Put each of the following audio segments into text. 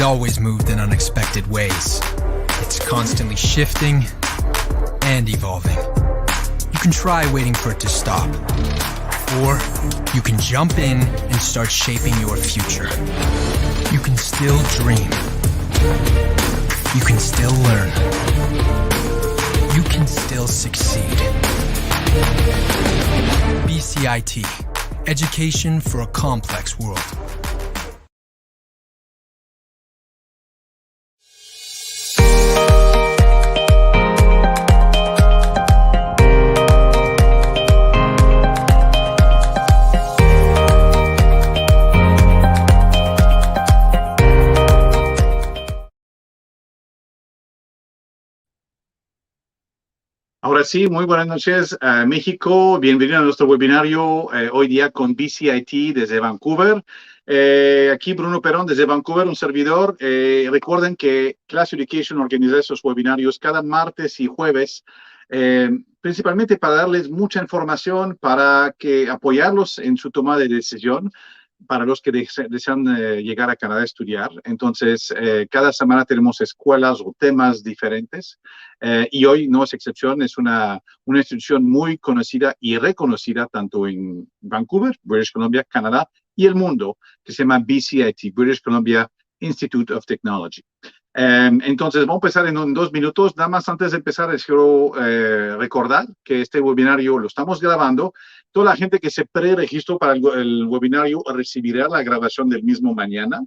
always moved in unexpected ways. It's constantly shifting and evolving. You can try waiting for it to stop, or you can jump in and start shaping your future. You can still dream. You can still learn. You can still succeed. BCIT, Education for a Complex World. Ahora sí, muy buenas noches a México. Bienvenido a nuestro webinario hoy día con BCIT desde Vancouver. Aquí Bruno Perón desde Vancouver, un servidor. Recuerden que CLASS Education organiza esos webinarios cada martes y jueves, principalmente para darles mucha información, para apoyarlos en su toma de decisión, para los que desean llegar a Canadá a estudiar. Entonces, cada semana tenemos escuelas o temas diferentes, y hoy no es excepción. Es una institución muy conocida y reconocida tanto en Vancouver, British Columbia, Canadá, y el mundo, que se llama BCIT, British Columbia Institute of Technology. Entonces, vamos a empezar en 2 minutos. Nada más antes de empezar, les quiero recordar que este webinario lo estamos grabando. Toda la gente que se pre-registró para el webinario recibirá la grabación del mismo mañana.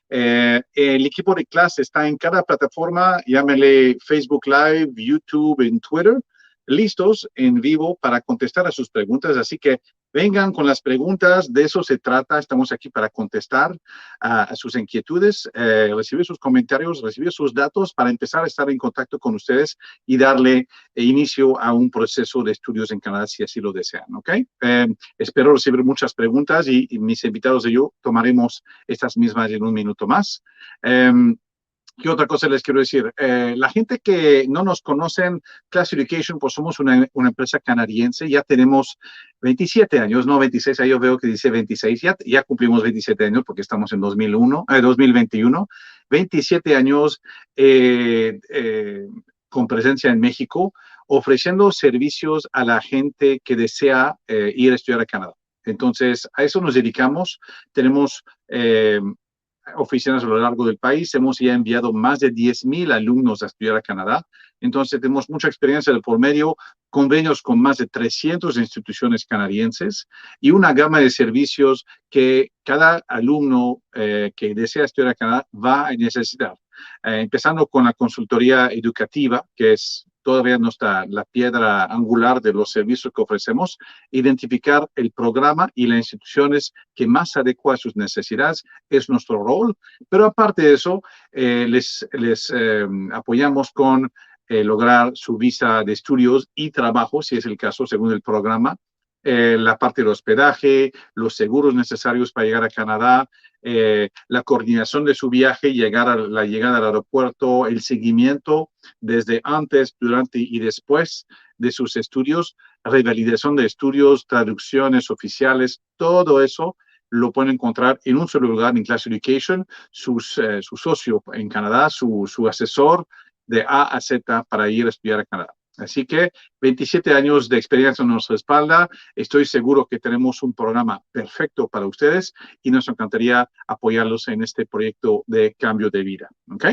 El equipo de clase está en cada plataforma, llámele Facebook Live, YouTube, en Twitter, listos en vivo para contestar a sus preguntas. Así que vengan con las preguntas, de eso se trata. Estamos aquí para contestar a sus inquietudes, recibir sus comentarios, recibir sus datos para empezar a estar en contacto con ustedes y darle inicio a un proceso de estudios en Canadá si así lo desean, ¿ok? Espero recibir muchas preguntas y mis invitados y yo tomaremos estas mismas en un minuto más. ¿Qué otra cosa les quiero decir? La gente que no nos conocen, CLASS Education, pues somos una empresa canadiense. Ya tenemos 27 años, no 26, ahí yo veo que dice 26. Ya cumplimos 27 años porque estamos en 2021. 27 años con presencia en México, ofreciendo servicios a la gente que desea ir a estudiar a Canadá. Entonces, a eso nos dedicamos. Tenemos oficinas a lo largo del país. Hemos ya enviado más de 10,000 alumnos a estudiar a Canadá. Entonces, tenemos mucha experiencia de por medio, convenios con más de 300 instituciones canadienses y una gama de servicios que cada alumno que desea estudiar a Canadá va a necesitar. Empezando con la consultoría educativa, que es todavía no está la piedra angular de los servicios que ofrecemos, identificar el programa y las instituciones que más adecua a sus necesidades es nuestro rol. Pero aparte de eso, les apoyamos con lograr su visa de estudios y trabajo, si es el caso, según el programa. La parte del hospedaje, los seguros necesarios para llegar a Canadá, la coordinación de su viaje, la llegada al aeropuerto, el seguimiento desde antes, durante y después de sus estudios, revalidación de estudios, traducciones oficiales, todo eso lo pueden encontrar en un solo lugar en CLASS Education. Su socio en Canadá, su asesor de A a Z para ir a estudiar a Canadá. Así que 27 años de experiencia en nuestra espalda. Estoy seguro que tenemos un programa perfecto para ustedes y nos encantaría apoyarlos en este proyecto de cambio de vida. ¿Ok?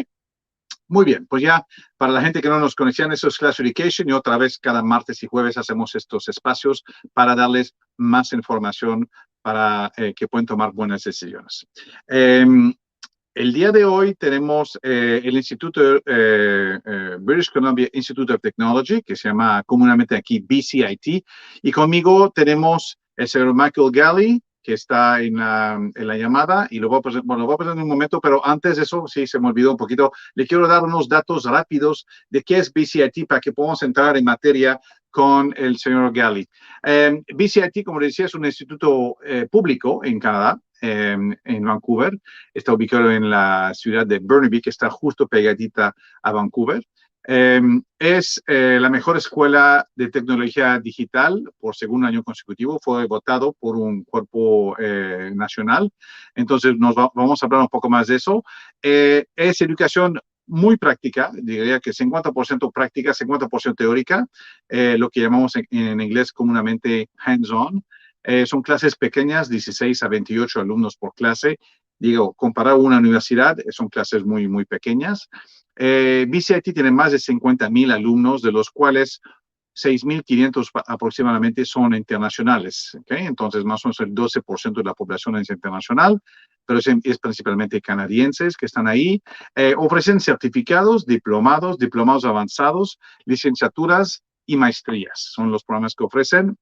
Muy bien, pues ya para la gente que no nos conocían, eso es CLASS Education y otra vez cada martes y jueves hacemos estos espacios para darles más información para que puedan tomar buenas decisiones. El día de hoy tenemos el Instituto British Columbia Institute of Technology, que se llama comúnmente aquí BCIT, y conmigo tenemos el señor Michael Galley, que está en la llamada, y lo voy a presentar en un momento, pero antes de eso, sí, se me olvidó un poquito, le quiero dar unos datos rápidos de qué es BCIT para que podamos entrar en materia con el señor Galley. BCIT, como les decía, es un instituto público en Canadá, en Vancouver. Está ubicado en la ciudad de Burnaby, que está justo pegadita a Vancouver. Es la mejor escuela de tecnología digital por segundo año consecutivo. Fue votado por un cuerpo nacional. Entonces, vamos a hablar un poco más de eso. Es educación muy práctica, diría que 50% práctica, 50% teórica, lo que llamamos en inglés comúnmente hands-on. Son clases pequeñas, 16 a 28 alumnos por clase. Digo, comparado a una universidad, son clases muy, muy pequeñas. BCIT tiene más de 50,000 alumnos, de los cuales 6,500 aproximadamente son internacionales. ¿Okay? Entonces, más o menos el 12% de la población es internacional, pero es principalmente canadienses que están ahí. Ofrecen certificados, diplomados avanzados, licenciaturas y maestrías. Son los programas que ofrecen.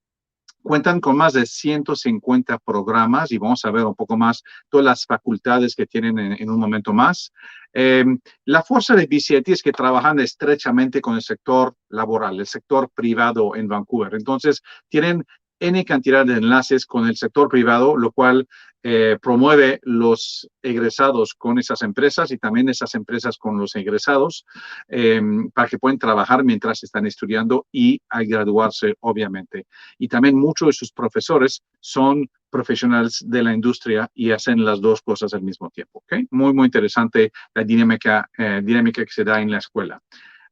Cuentan con más de 150 programas y vamos a ver un poco más todas las facultades que tienen en un momento más. La fuerza de BCIT es que trabajan estrechamente con el sector laboral, el sector privado en Vancouver. Entonces, tienen N cantidad de enlaces con el sector privado, lo cual promueve los egresados con esas empresas y también esas empresas con los egresados para que puedan trabajar mientras están estudiando y al graduarse, obviamente. Y también muchos de sus profesores son profesionales de la industria y hacen las dos cosas al mismo tiempo. ¿Okay? Muy, muy interesante la dinámica que se da en la escuela.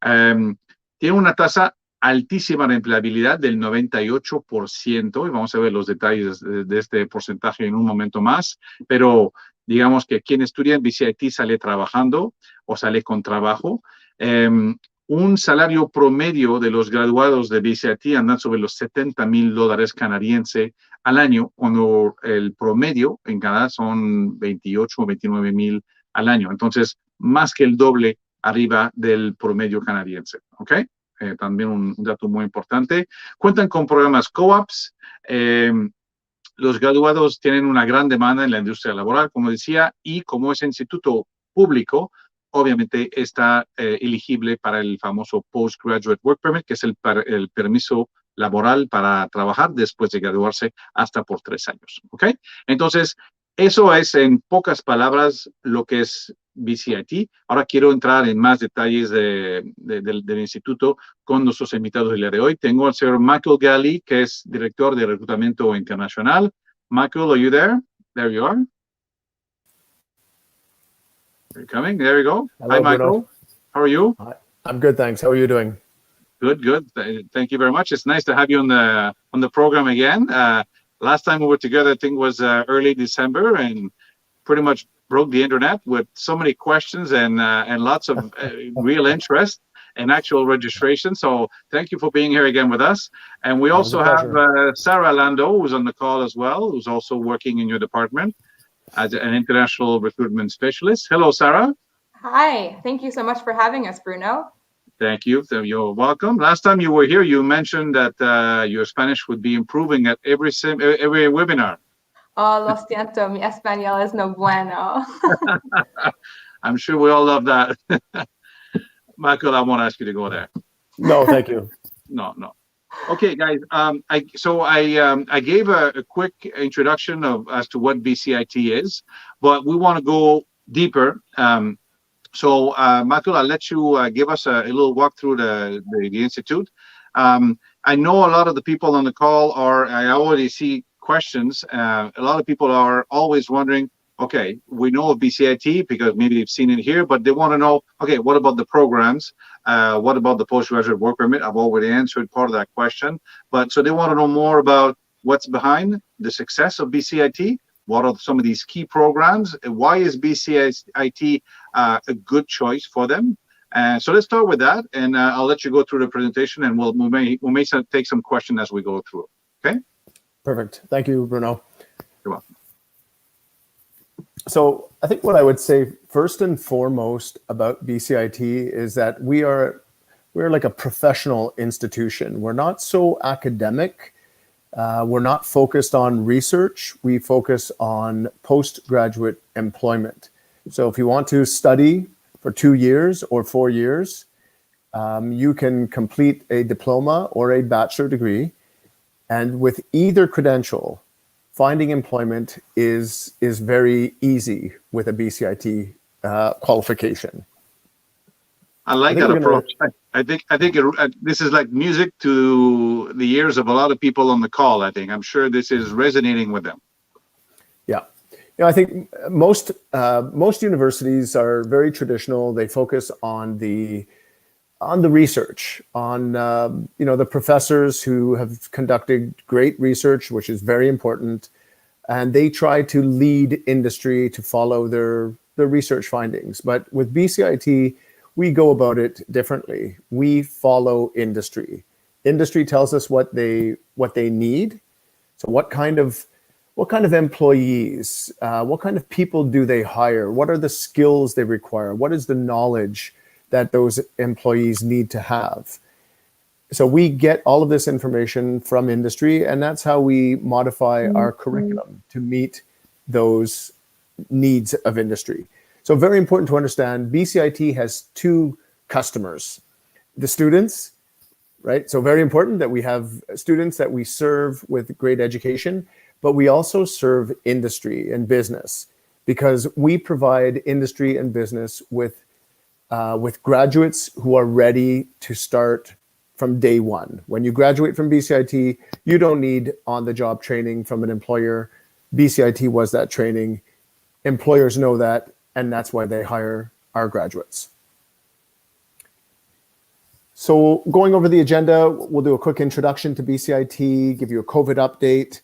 Tiene una tasa altísima de empleabilidad del 98%, y vamos a ver los detalles de este porcentaje en un momento más, pero digamos que quien estudia en BCIT sale trabajando o sale con trabajo. Un salario promedio de los graduados de BCIT andan sobre los $70,000 canadienses al año, cuando el promedio en Canadá son 28 o 29,000 al año. Entonces, más que el doble arriba del promedio canadiense. ¿Ok? También un dato muy importante. Cuentan con programas co-ops. Los graduados tienen una gran demanda en la industria laboral, como decía, y como es instituto público, obviamente está elegible para el famoso Postgraduate Work Permit, que es el permiso laboral para trabajar después de graduarse hasta por 3 años. ¿Ok? Entonces, eso es en pocas palabras lo que es BCIT. Ahora quiero entrar en más detalles del instituto con nuestros invitados del día de hoy. Tengo al señor Michael Galley, que es director de reclutamiento internacional. Michael, are you there? There you are. You're coming. There you go. Hello, Hi, Michael. Bruno. How are you? Hi. I'm good, thanks. How are you doing? Good, good. Thank you very much. It's nice to have you on the program again. Last time we were together, I think, was early December, and pretty much broke the internet with so many questions and lots of real interest and actual registration. So thank you for being here again with us. And we also have Sarah Lando, who's on the call as well, who's also working in your department as an international recruitment specialist. Hello, Sarah. Hi. Thank you so much for having us, Bruno. Thank you. You're welcome. Last time you were here, you mentioned that your Spanish would be improving at every webinar. Oh, lo siento, mi español es no bueno. I'm sure we all love that. Michael, I won't ask you to go there. No, thank you. No. Okay, guys. I gave a quick introduction as to what BCIT is, but we want to go deeper. So, Michael, I'll let you give us a little walk through the institute. I know a lot of the people on the call I already see questions. A lot of people are always wondering, okay, we know of BCIT because maybe they've seen it here, but they want to know, okay, what about the programs? What about the postgraduate work permit? I've already answered part of that question. But so they want to know more about what's behind the success of BCIT. What are some of these key programs? Why is BCIT a good choice for them? So let's start with that, and I'll let you go through the presentation, and we may take some questions as we go through. Okay? Perfect. Thank you, Bruno. You're welcome. So I think what I would say first and foremost about BCIT is that we're like a professional institution. We're not so academic. We're not focused on research. We focus on postgraduate employment. So if you want to study for 2 years or 4 years, you can complete a diploma or a bachelor degree. And with either credential, finding employment is very easy with a BCIT qualification. I like that approach. I think this is like music to the ears of a lot of people on the call. I'm sure this is resonating with them. Yeah. I think most universities are very traditional. They focus on the research, on the professors who have conducted great research, which is very important, and they try to lead industry to follow their research findings. But with BCIT, we go about it differently. We follow industry. Industry tells us what they need. So what kind of employees, what kind of people do they hire? What are the skills they require? What is the knowledge that those employees need to have? So we get all of this information from industry, and that's how we modify our curriculum to meet those needs of industry. So very important to understand, BCIT has two customers, the students, right? So very important that we have students that we serve with great education, but we also serve industry and business because we provide industry and business with graduates who are ready to start from day one. When you graduate from BCIT, you don't need on-the-job training from an employer. BCIT was that training. Employers know that, and that's why they hire our graduates. So going over the agenda, we'll do a quick introduction to BCIT, give you a COVID update,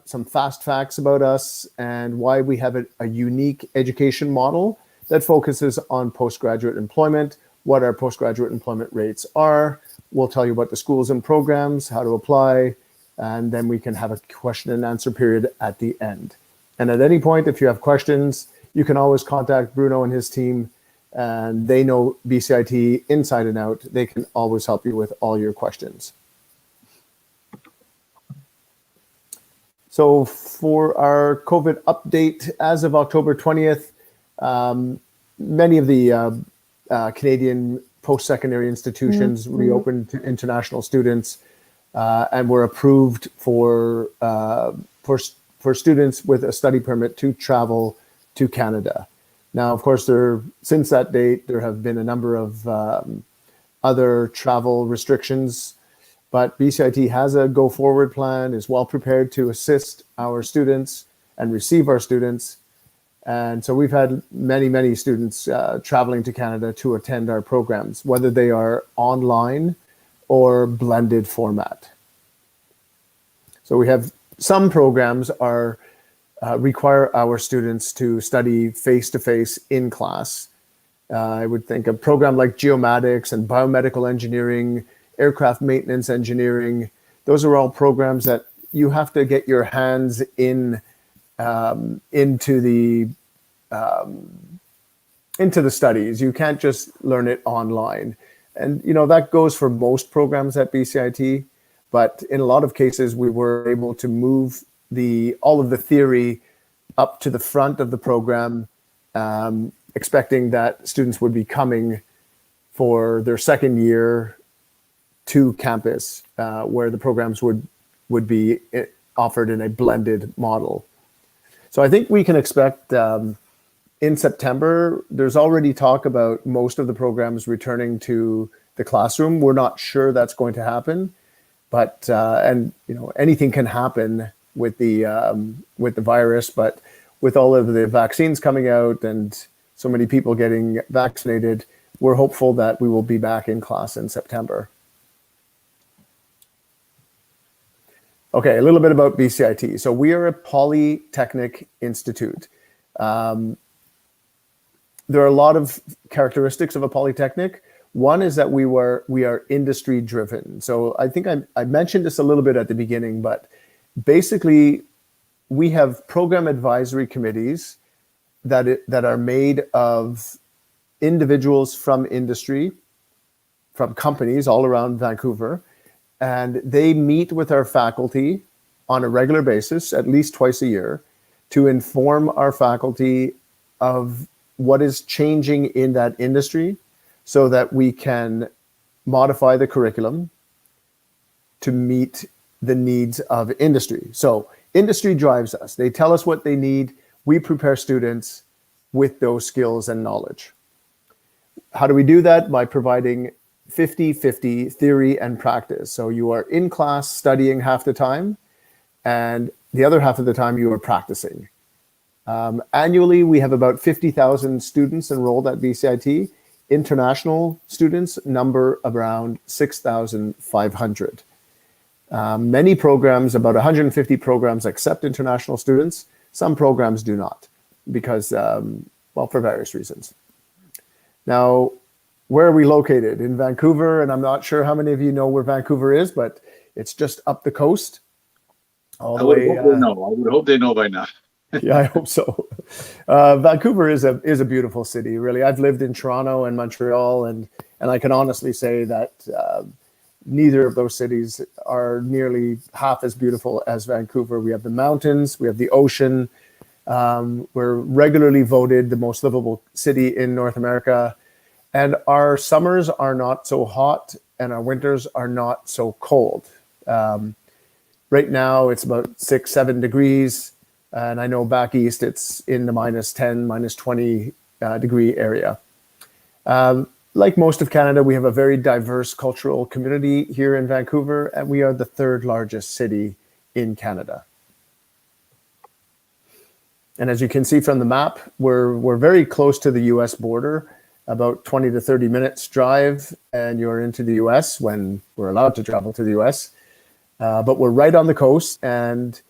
some fast facts about us, and why we have a unique education model that focuses on postgraduate employment, what our postgraduate employment rates are. We'll tell you about the schools and programs, how to apply, and then we can have a question and answer period at the end. And at any point, if you have questions, you can always contact Bruno and his team, and they know BCIT inside and out. They can always help you with all your questions. So for our COVID update, as of October 20th, many of the Canadian post-secondary institutions reopened to international students and were approved for students with a study permit to travel to Canada. Now, of course, since that date, there have been a number of other travel restrictions, but BCIT has a go-forward plan, is well prepared to assist our students and receive our students. And so we've had many, many students traveling to Canada to attend our programs, whether they are online or blended format. So we have some programs require our students to study face-to-face in class. I would think a program like geomatics and biomedical engineering, aircraft maintenance engineering, those are all programs that you have to get your hands into the studies. You can't just learn it online. And that goes for most programs at BCIT, but in a lot of cases we were able to move all of the theory up to the front of the program, expecting that students would be coming for their second year to campus, where the programs would be offered in a blended model. So I think we can expect in September, there's already talk about most of the programs returning to the classroom. We're not sure that's going to happen, but anything can happen with the virus. But with all of the vaccines coming out and so many people getting vaccinated, we're hopeful that we will be back in class in September. Okay, a little bit about BCIT. So we are a polytechnic institute. There are a lot of characteristics of a polytechnic. One is that we are industry driven. So I think I mentioned this a little bit at the beginning, but basically we have program advisory committees that are made of individuals from industry, from companies all around Vancouver, and they meet with our faculty on a regular basis, at least twice a year, to inform our faculty of what is changing in that industry so that we can modify the curriculum to meet the needs of industry. So industry drives us. They tell us what they need. We prepare students with those skills and knowledge. How do we do that? By providing 50-50 theory and practice. So you are in class studying half the time, and the other half of the time you are practicing. Annually, we have about 50,000 students enrolled at BCIT. International students number around 6,500. Many programs, about 150 programs, accept international students. Some programs do not because, well, for various reasons. Now, where are we located? In Vancouver, and I'm not sure how many of you know where Vancouver is, but it's just up the coast. All the way. I would hope they know by now. Yeah, I hope so. Vancouver is a beautiful city, really. I've lived in Toronto and Montreal, and I can honestly say that neither of those cities are nearly half as beautiful as Vancouver. We have the mountains, we have the ocean. We're regularly voted the most livable city in North America, and our summers are not so hot, and our winters are not so cold. Right now, it's about 6-7 degrees. And I know back east, it's in the -10, -20 degree area. Like most of Canada, we have a very diverse cultural community here in Vancouver, and we are the third largest city in Canada. And as you can see from the map, we're very close to the US border, about 20 to 30 minutes drive, and you're into the US when we're allowed to travel to the US. But we're right on the coast, and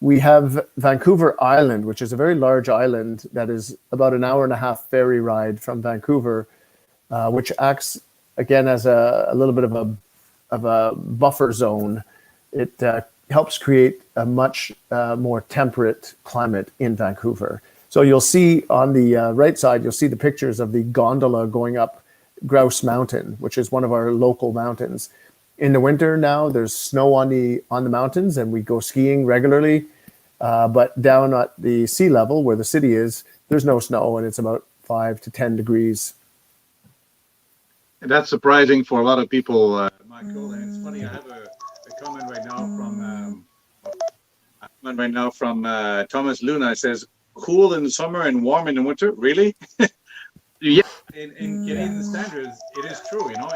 we have Vancouver Island, which is a very large island that is about an hour and a half ferry ride from Vancouver, which acts again as a little bit of a buffer zone. It helps create a much more temperate climate in Vancouver. So you'll see on the right side, you'll see the pictures of the gondola going up Grouse Mountain, which is one of our local mountains. In the winter now, there's snow on the mountains, and we go skiing regularly. But down at the sea level, where the city is, there's no snow, and it's about 5 to 10 degrees. And that's surprising for a lot of people, Michael. And it's funny, I have a comment right now from Thomas Luna. It says, "Cool in the summer and warm in the winter." Really? Yeah. In Canadian standards, it is true. You know,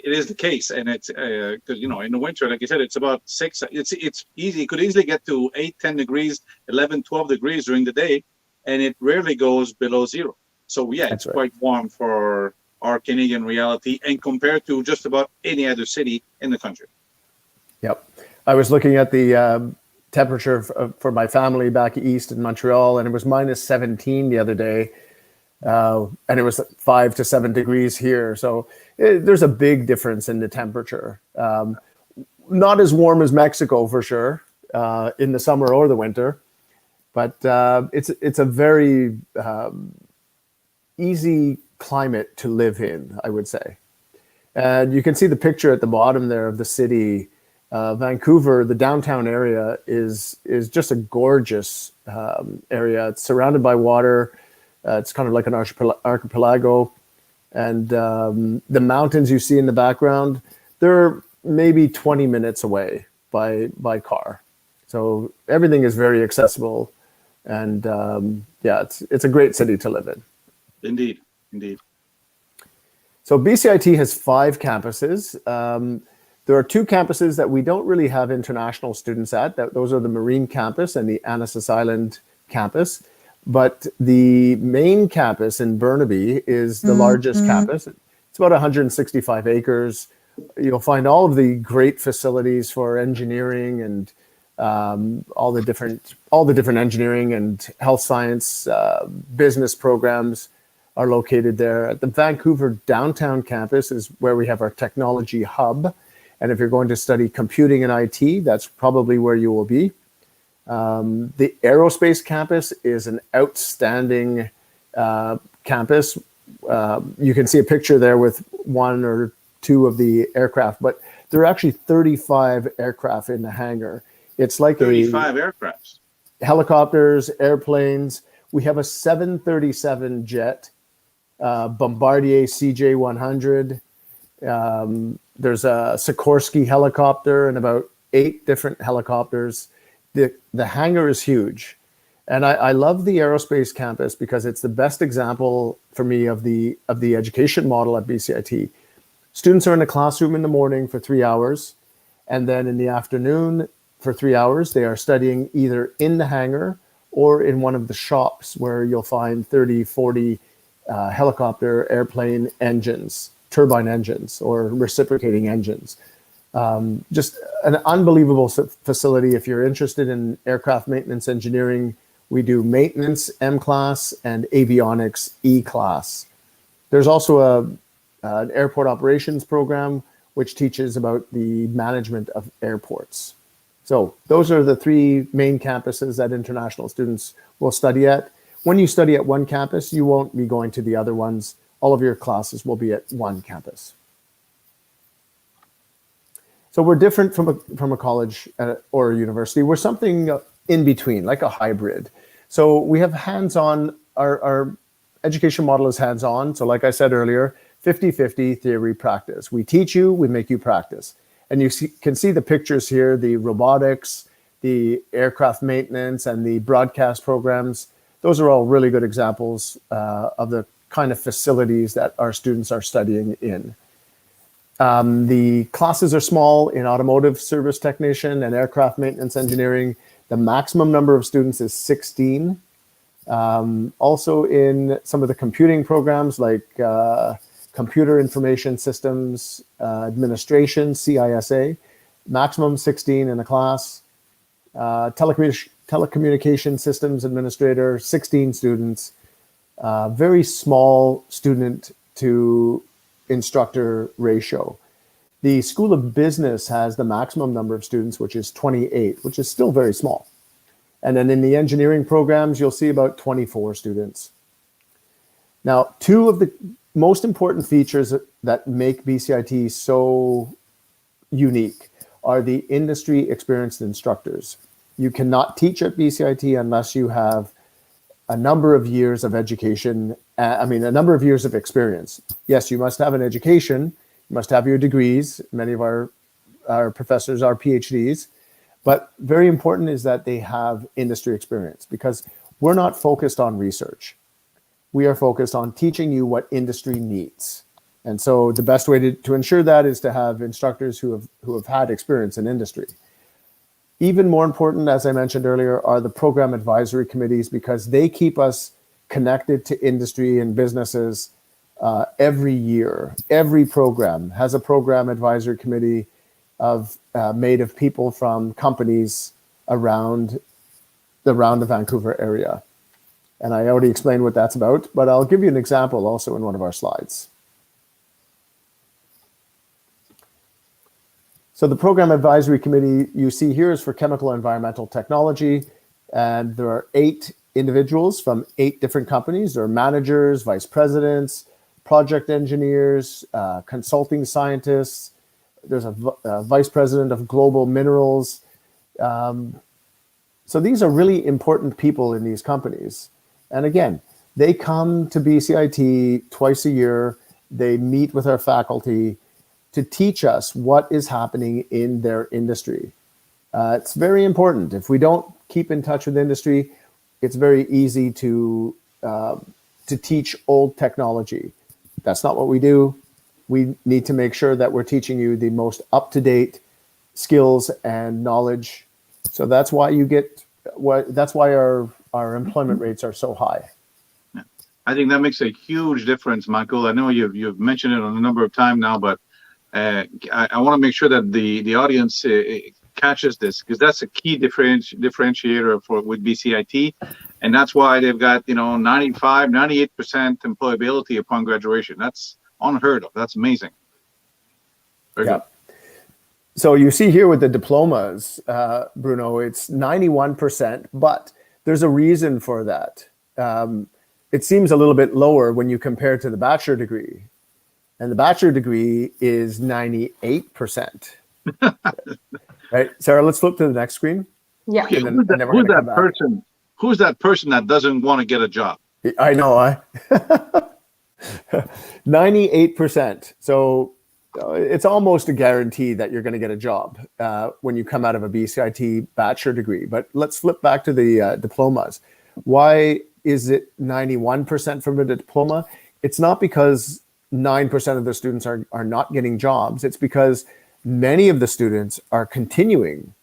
it is the case, and it's because in the winter, like I said, it's about 6. It's easy. It could easily get to 8, 10 degrees, 11, 12 degrees during the day, and it rarely goes below zero. So yeah, it's quite warm for our Canadian reality, and compared to just about any other city in the country. Yep, I was looking at the temperature for my family back east in Montreal, and it was -17 the other day. And it was 5 to 7 degrees here. So there's a big difference in the temperature. Not as warm as Mexico for sure, in the summer or the winter, but it's a very easy climate to live in, I would say. And you can see the picture at the bottom there of the city. Vancouver, the downtown area is just a gorgeous area. It's surrounded by water. It's kind of like an archipelago. And the mountains you see in the background, they're maybe 20 minutes away by car. So everything is very accessible. And yeah, it's a great city to live in. Indeed. So BCIT has 5 campuses. There are 2 campuses that we don't really have international students at. Those are the Marine campus and the Annacis Island campus. But the main campus in Burnaby is the largest campus. It's about 165 acres. You'll find all of the great facilities for engineering and all the different engineering and health science business programs are located there. At the Vancouver downtown campus is where we have our technology hub. And if you're going to study computing and IT, that's probably where you will be. The Aerospace Campus is an outstanding campus. You can see a picture there with 1 or 2 of the aircraft, but there are actually 35 aircraft in the hangar. It's like 35 aircrafts. Helicopters, airplanes. We have a 737 jet, Bombardier CJ-100. There's a Sikorsky helicopter and about 8 different helicopters. The hangar is huge. And I love the Aerospace Campus because it's the best example for me of the education model at BCIT. Students are in a classroom in the morning for 3 hours, and then in the afternoon for 3 hours, they are studying either in the hangar or in one of the shops where you'll find 30, 40 helicopter, airplane engines, turbine engines, or reciprocating engines. Just an unbelievable facility. If you're interested in aircraft maintenance engineering, we do maintenance M-class and avionics E-class. There's also an airport operations program which teaches about the management of airports. So those are the three main campuses that international students will study at. When you study at one campus, you won't be going to the other ones. All of your classes will be at one campus. So we're different from a college or a university. We're something in between, like a hybrid. So we have hands-on, our education model is hands-on. So like I said earlier, 50-50 theory practice. We teach you, we make you practice. And you can see the pictures here, the robotics, the aircraft maintenance, and the broadcast programs. Those are all really good examples of the kind of facilities that our students are studying in. The classes are small in automotive service technician and aircraft maintenance engineering. The maximum number of students is 16. Also in some of the computing programs like Computer Information Systems Administration, CISA, maximum 16 in a class. Telecommunication Systems Administrator, 16 students. Very small student to instructor ratio. The School of Business has the maximum number of students, which is 28, which is still very small. And then in the engineering programs, you'll see about 24 students. Now, two of the most important features that make BCIT so unique are the industry experienced instructors. You cannot teach at BCIT unless you have a number of years of education, a number of years of experience. Yes, you must have an education, you must have your degrees. Many of our professors are PhDs, but very important is that they have industry experience because we're not focused on research. We are focused on teaching you what industry needs. And so the best way to ensure that is to have instructors who have had experience in industry. Even more important, as I mentioned earlier, are the program advisory committees because they keep us connected to industry and businesses every year. Every program has a program advisory committee made of people from companies around the Vancouver area. And I already explained what that's about, but I'll give you an example also in one of our slides. So the program advisory committee you see here is for chemical and environmental technology. And there are 8 individuals from 8 different companies. There are managers, vice presidents, project engineers, consulting scientists. There's a vice president of global minerals. So these are really important people in these companies. And again, they come to BCIT twice a year. They meet with our faculty to teach us what is happening in their industry. It's very important. If we don't keep in touch with industry, it's very easy to teach old technology. That's not what we do. We need to make sure that we're teaching you the most up-to-date skills and knowledge. So that's why our employment rates are so high. I think that makes a huge difference, Michael. I know you've mentioned it on a number of times now, but I want to make sure that the audience catches this because that's a key differentiator with BCIT, and that's why they've got 95, 98% employability upon graduation. That's unheard of. That's amazing. Very good. So you see here with the diplomas, Bruno, it's 91%, but there's a reason for that. It seems a little bit lower when you compare to the bachelor degree. And the bachelor degree is 98%. Right, Sarah, let's flip to the next screen. Yeah. Okay, who's that person that doesn't want to get a job? I know, 98%. So it's almost a guarantee that you're going to get a job when you come out of a BCIT bachelor degree. But let's flip back to the diplomas. Why is it 91% from a diploma? It's not because 9% of the students are not getting jobs. It's because many of the students are continuing.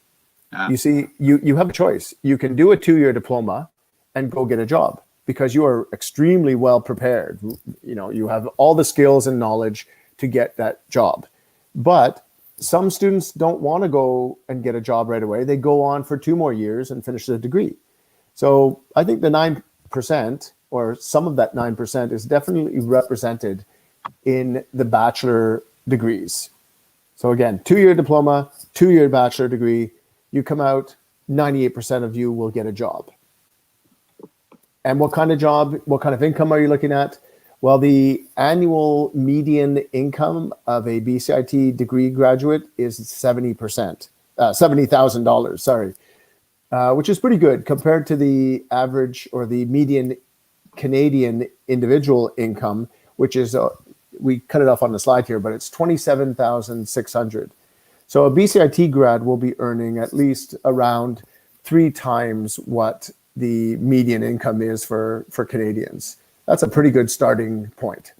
You see, you have a choice. You can do a 2-year diploma and go get a job because you are extremely well prepared. You know, you have all the skills and knowledge to get that job. But some students don't want to go and get a job right away. They go on for 2 more years and finish the degree. So I think the 9% or some of that 9% is definitely represented in the bachelor degrees. So again, 2-year diploma, 2-year bachelor degree, you come out, 98% of you will get a job. And what kind of job, what kind of income are you looking at? Well, the annual median income of a BCIT degree graduate is $70,000, sorry, which is pretty good compared to the average or the median Canadian individual income, which is, we cut it off on the slide here, but it's $27,600. So a BCIT grad will be earning at least around 3 times what the median income is for Canadians. That's a pretty good starting point.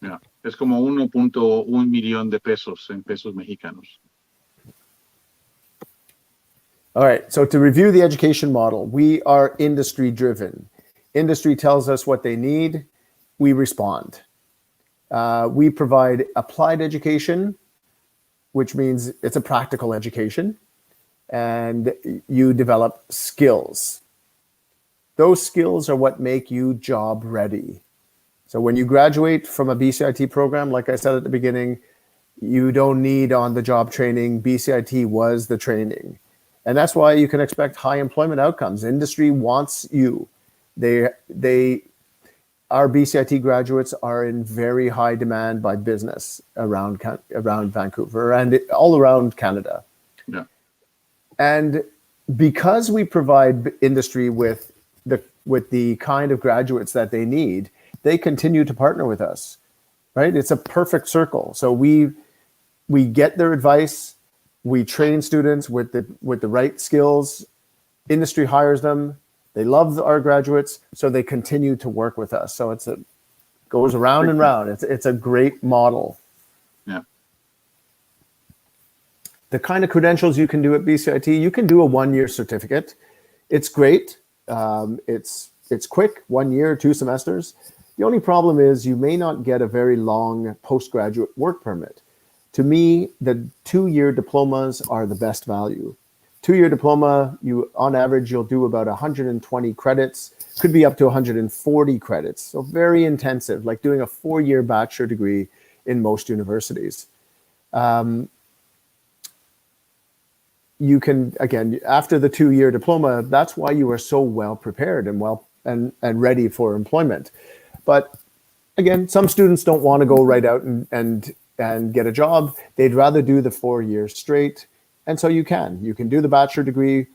Yeah, es como 1.1 millón de pesos en pesos mexicanos. All right, so to review the education model, we are industry driven. Industry tells us what they need, we respond. We provide applied education, which means it's a practical education, and you develop skills. Those skills are what make you job ready. So when you graduate from a BCIT program, like I said at the beginning, you don't need on-the-job training. BCIT was the training. And that's why you can expect high employment outcomes. Industry wants you. Our BCIT graduates are in very high demand by business around Vancouver and all around Canada. Yeah. And because we provide industry with the kind of graduates that they need, they continue to partner with us, right? It's a perfect circle. So we get their advice, we train students with the right skills, industry hires them, they love our graduates, so they continue to work with us. So goes around and round. It's a great model. Yeah. The kind of credentials you can do at BCIT, you can do a 1-year certificate. It's great. It's quick, 1 year, 2 semesters. The only problem is you may not get a very long postgraduate work permit. To me, the 2-year diplomas are the best value. 2-year diploma, on average, you'll do about 120 credits, could be up to 140 credits. So very intensive, like doing a 4-year bachelor degree in most universities. You can, again, after the 2-year diploma, that's why you are so well prepared and ready for employment. But again, some students don't want to go right out and get a job. They'd rather do the 4 years straight. And so you can do the bachelor degree.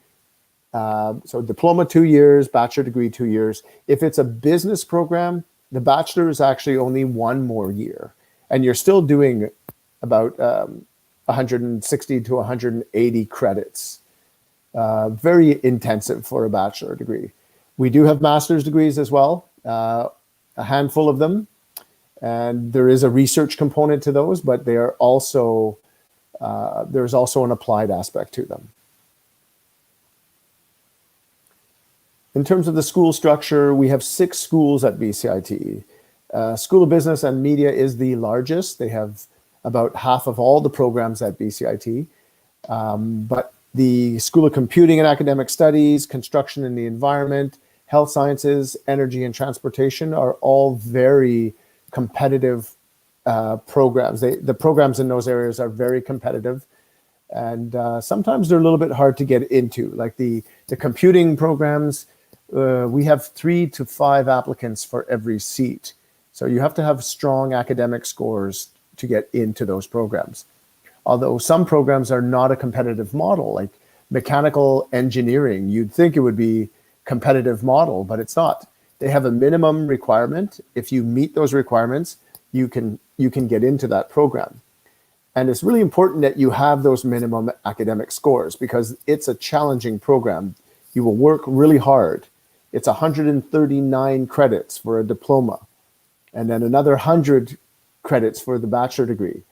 So diploma 2 years, bachelor degree 2 years. If it's a business program, the bachelor is actually only 1 more year. And you're still doing about 160 to 180 credits. Very intensive for a bachelor degree. We do have master's degrees as well, a handful of them. And there is a research component to those, but they are also, there's also an applied aspect to them. In terms of the school structure, we have 6 schools at BCIT. School of Business and Media is the largest. They have about half of all the programs at BCIT. But the School of Computing and Academic Studies, Construction and the Environment, Health Sciences, Energy and Transportation are all very competitive programs. The programs in those areas are very competitive. And sometimes they're a little bit hard to get into. Like the computing programs, we have 3 to 5 applicants for every seat. So you have to have strong academic scores to get into those programs. Although some programs are not a competitive model, like mechanical engineering, you'd think it would be competitive model, but it's not. They have a minimum requirement. If you meet those requirements, you can get into that program. And it's really important that you have those minimum academic scores because it's a challenging program. You will work really hard. It's 139 credits for a diploma, and then another 100 credits for the bachelor degree.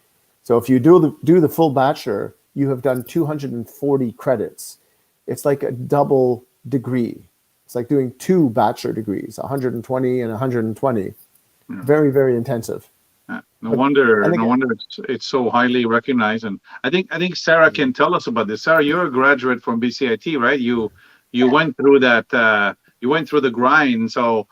So if you do the full bachelor, you have done 240 credits. It's like a double degree. It's like doing 2 bachelor degrees, 120 and 120. Very, very intensive. No wonder it's so highly recognized. And I think Sarah can tell us about this. Sarah, you're a graduate from BCIT, right? You went through that. You went through the grind. So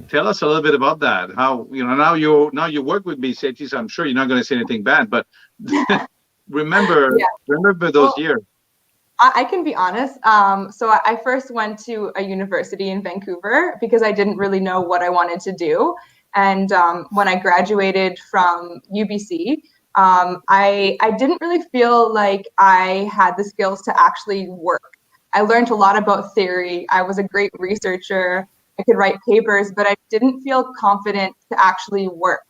tell us a little bit about that. How now you work with BCIT, so I'm sure you're not going to say anything bad. But remember those years. I can be honest. So I first went to a university in Vancouver because I didn't really know what I wanted to do. And when I graduated from UBC, I didn't really feel like I had the skills to actually work. I learned a lot about theory. I was a great researcher. I could write papers, but I didn't feel confident to actually work.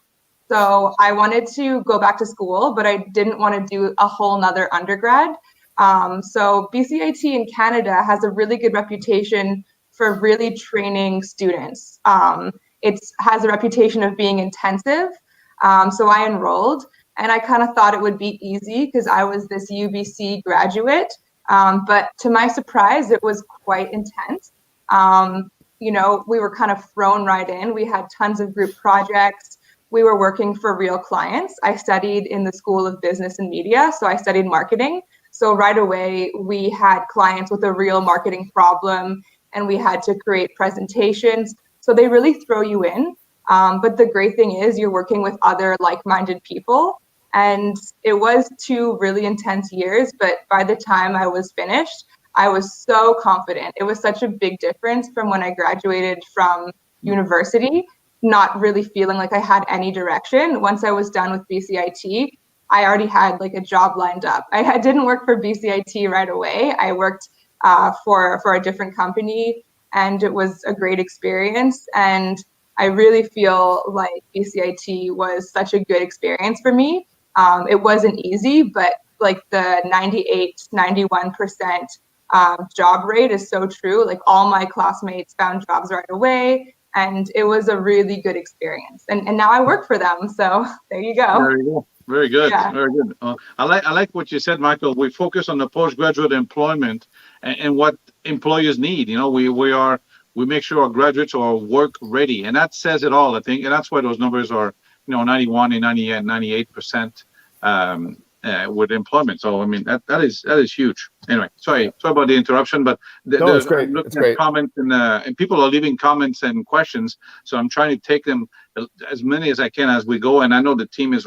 So I wanted to go back to school, but I didn't want to do a whole nother undergrad. So BCIT in Canada has a really good reputation for really training students. It has a reputation of being intensive. So I enrolled and I kind of thought it would be easy because I was this UBC graduate. But to my surprise, it was quite intense. We were kind of thrown right in. We had tons of group projects. We were working for real clients. I studied in the School of Business and Media, so I studied marketing. So right away, we had clients with a real marketing problem, and we had to create presentations. So they really throw you in. But the great thing is you're working with other like-minded people. And it was 2 really intense years, but by the time I was finished, I was so confident. It was such a big difference from when I graduated from university, not really feeling like I had any direction. Once I was done with BCIT, I already had a job lined up. I didn't work for BCIT right away. I worked for a different company, and it was a great experience. And I really feel like BCIT was such a good experience for me. It wasn't easy, but the 91% job rate is so true. All my classmates found jobs right away, and it was a really good experience. And now I work for them. So there you go. There you go. Very good. Yeah. Very good. I like what you said, Michael. We focus on the postgraduate employment and what employers need. We make sure our graduates are work ready, and that says it all, I think. And that's why those numbers are 91 and 98% with employment. So I mean that is huge. Anyway, sorry about the interruption, but it's great. I'm looking It's at great. comments and people are leaving comments and questions. So I'm trying to take them as many as I can as we go. And I know the team is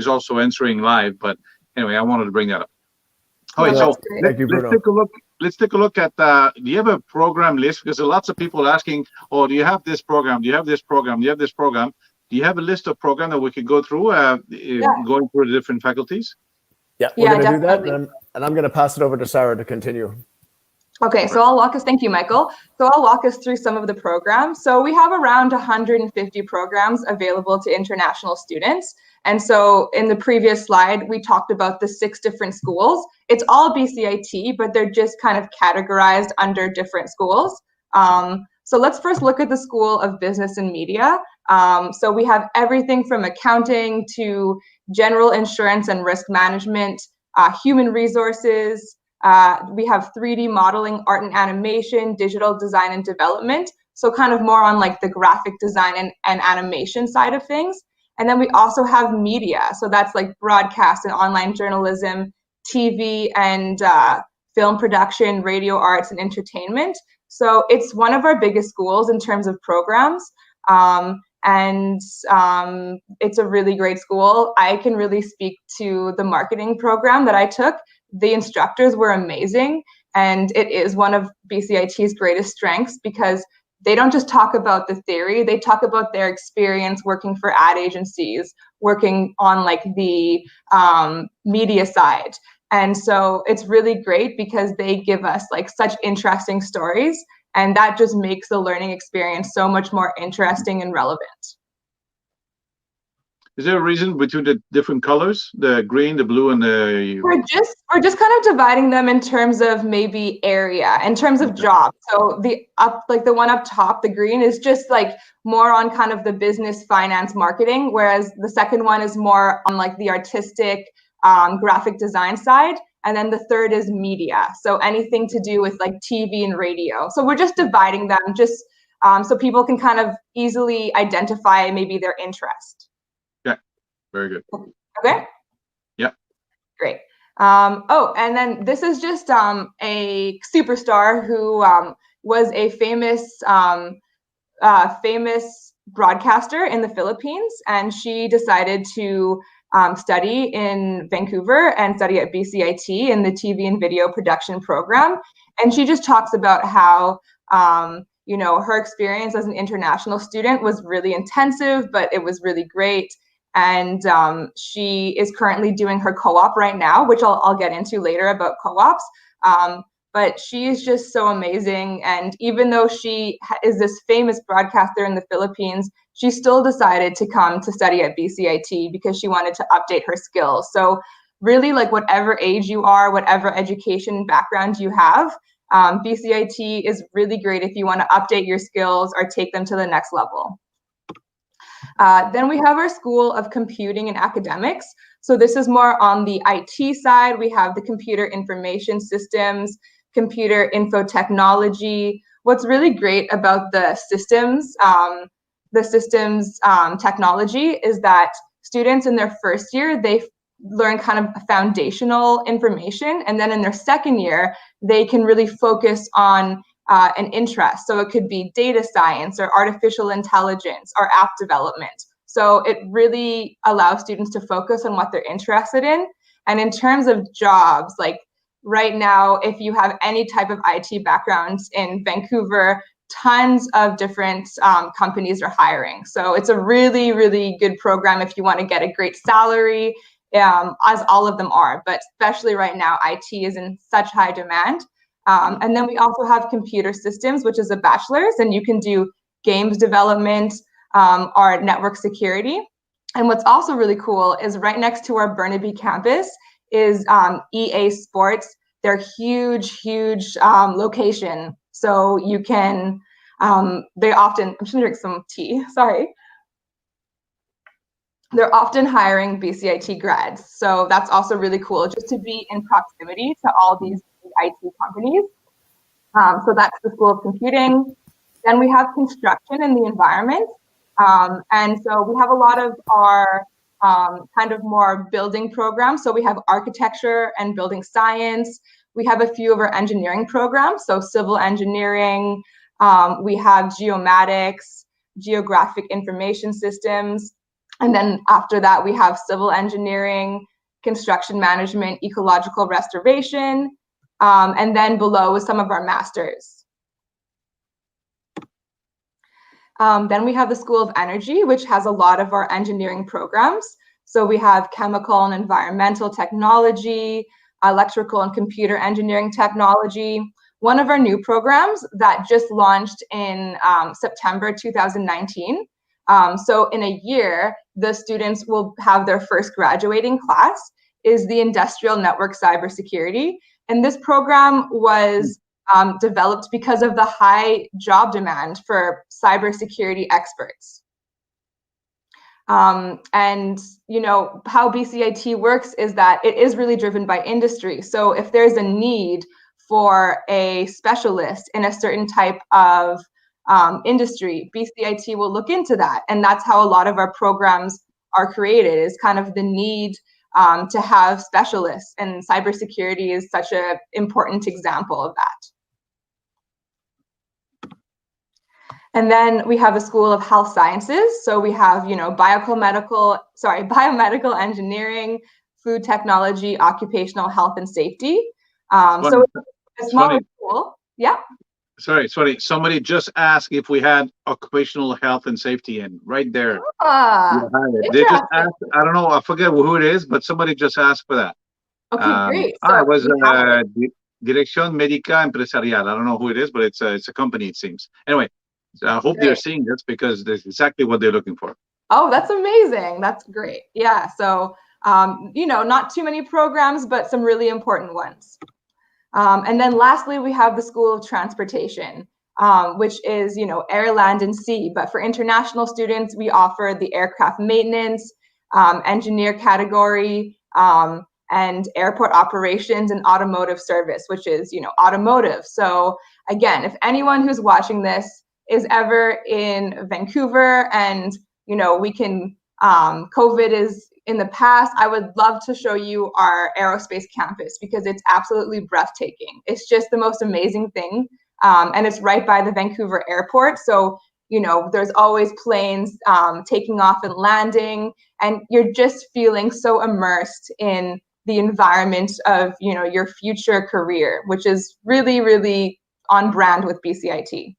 also answering live, but anyway, I wanted to bring that up. All right, so Thank you, Bruno. let's take a look at do you have a program list? Because there are lots of people asking, oh, do you have this program? Do you have this program? Do you have this program? Do you have a list of programs that we could go through, going through the different faculties? Yeah, we're going to do that, definitely. and I'm going to pass it over to Sarah to continue. Okay, so thank you, Michael. So I'll walk us through some of the programs. So we have around 150 programs available to international students. And so in the previous slide, we talked about the 6 different schools. It's all BCIT, but they're just kind of categorized under different schools. So let's first look at the School of Business and Media. So we have everything from accounting to general insurance and risk management, human resources. We have 3D modeling, art and animation, digital design and development. So kind of more on the graphic design and animation side of things. And then we also have media. So that's broadcast and online journalism, TV and film production, radio arts and entertainment. So it's one of our biggest schools in terms of programs. And it's a really great school. I can really speak to the marketing program that I took. The instructors were amazing, and it is one of BCIT's greatest strengths because they don't just talk about the theory, they talk about their experience working for ad agencies, working on the media side. And so it's really great because they give us such interesting stories, and that just makes the learning experience so much more interesting and relevant. Is there a reason between the different colors, the green, the blue, and the? We're just kind of dividing them in terms of maybe area, in terms of job. So the one up top, the green, is just like more on kind of the business, finance, marketing, whereas the second one is more on like the artistic, graphic design side. And then the third is media. So anything to do with like TV and radio. So we're just dividing them just so people can kind of easily identify maybe their interest. Yeah, very good. Okay. Yeah. Great. Oh, and then this is just a superstar who was a famous broadcaster in the Philippines, and she decided to study in Vancouver and study at BCIT in the TV and video production program. And she just talks about how you know, her experience as an international student was really intensive, but it was really great. And she is currently doing her co-op right now, which I'll get into later about co-ops. But she is just so amazing. And even though she is this famous broadcaster in the Philippines, she still decided to come to study at BCIT because she wanted to update her skills. So really, like, whatever age you are, whatever education background you have, BCIT is really great if you want to update your skills or take them to the next level. Then we have our School of Computing and Academics. So this is more on the IT side. We have the Computer Information Systems, Computer Info Technology. What's really great about the systems technology is that students in their first year, they learn kind of foundational information, and then in their second year, they can really focus on an interest. So it could be data science or artificial intelligence or app development. So it really allows students to focus on what they're interested in. And in terms of jobs, like right now, if you have any type of IT backgrounds in Vancouver, tons of different companies are hiring. So it's a really, really good program if you want to get a great salary, as all of them are, but especially right now, IT is in such high demand. And then we also have computer systems, which is a bachelor's, and you can do games development or network security. And what's also really cool is right next to our Burnaby campus is EA Sports, their huge location. So you can, they often, I'm just gonna drink some tea, sorry. They're often hiring BCIT grads. So that's also really cool, just to be in proximity to all these IT companies. So that's the School of Computing. Then we have construction and the environment. And so we have a lot of our kind of more building programs. So we have architecture and building science. We have a few of our engineering programs. So civil engineering, we have geomatics, geographic information systems. And then after that, we have civil engineering, construction management, ecological restoration, and then below is some of our masters. Then we have the School of Energy, which has a lot of our engineering programs. So we have chemical and environmental technology, electrical and computer engineering technology. One of our new programs that just launched in September 2019. So in a year, the students will have their first graduating class, is the Industrial Network Cybersecurity. And this program was developed because of the high job demand for cybersecurity experts. And you know, how BCIT works is that it is really driven by industry. So if there's a need for a specialist in a certain type of industry, BCIT will look into that. And that's how a lot of our programs are created, is kind of the need to have specialists, and cybersecurity is such an important example of that. And then we have a School of Health Sciences. So we have, you know, biomedical engineering, food technology, occupational health and safety. So it's a smaller school. Yeah. Sorry. Somebody just asked if we had occupational health and safety in right there. They just asked, I don't know, I forget who it is, but somebody just asked for that. Okay, great. So it was Dirección Médica Empresarial. I don't know who it is, but it's a company, it seems. Anyway, I hope they're seeing this because that's exactly what they're looking for. Oh, that's amazing. That's great. Yeah. So, not too many programs, but some really important ones. And then lastly, we have the School of Transportation, which is, air, land, and sea. But for international students, we offer the aircraft maintenance, engineer category, and airport operations and automotive service, which is, automotive. So again, if anyone who's watching this is ever in Vancouver and, we can, COVID is in the past, I would love to show you our Aerospace Campus because it's absolutely breathtaking. It's just the most amazing thing. And it's right by the Vancouver airport. So, there's always planes taking off and landing, and you're just feeling so immersed in the environment of, your future career, which is really, really on brand with BCIT.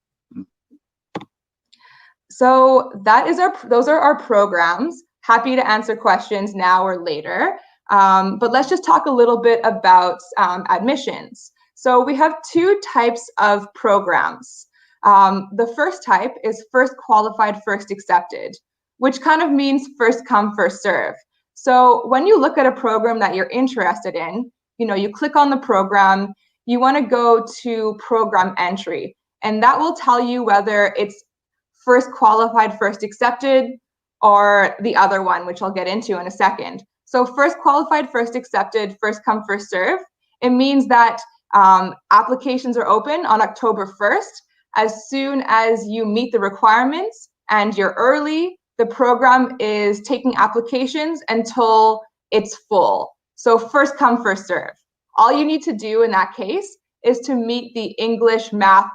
So those are our programs. Happy to answer questions now or later. But let's just talk a little bit about admissions. So we have two types of programs. The first type is first qualified, first accepted, which kind of means first come, first serve. So when you look at a program that you're interested in, you click on the program, you want to go to program entry, and that will tell you whether it's first qualified, first accepted, or the other one, which I'll get into in a second. So first qualified, first accepted, first come, first serve. It means that applications are open on October 1st. As soon as you meet the requirements and you're early, the program is taking applications until it's full. So first come, first serve. All you need to do in that case is to meet the English, math,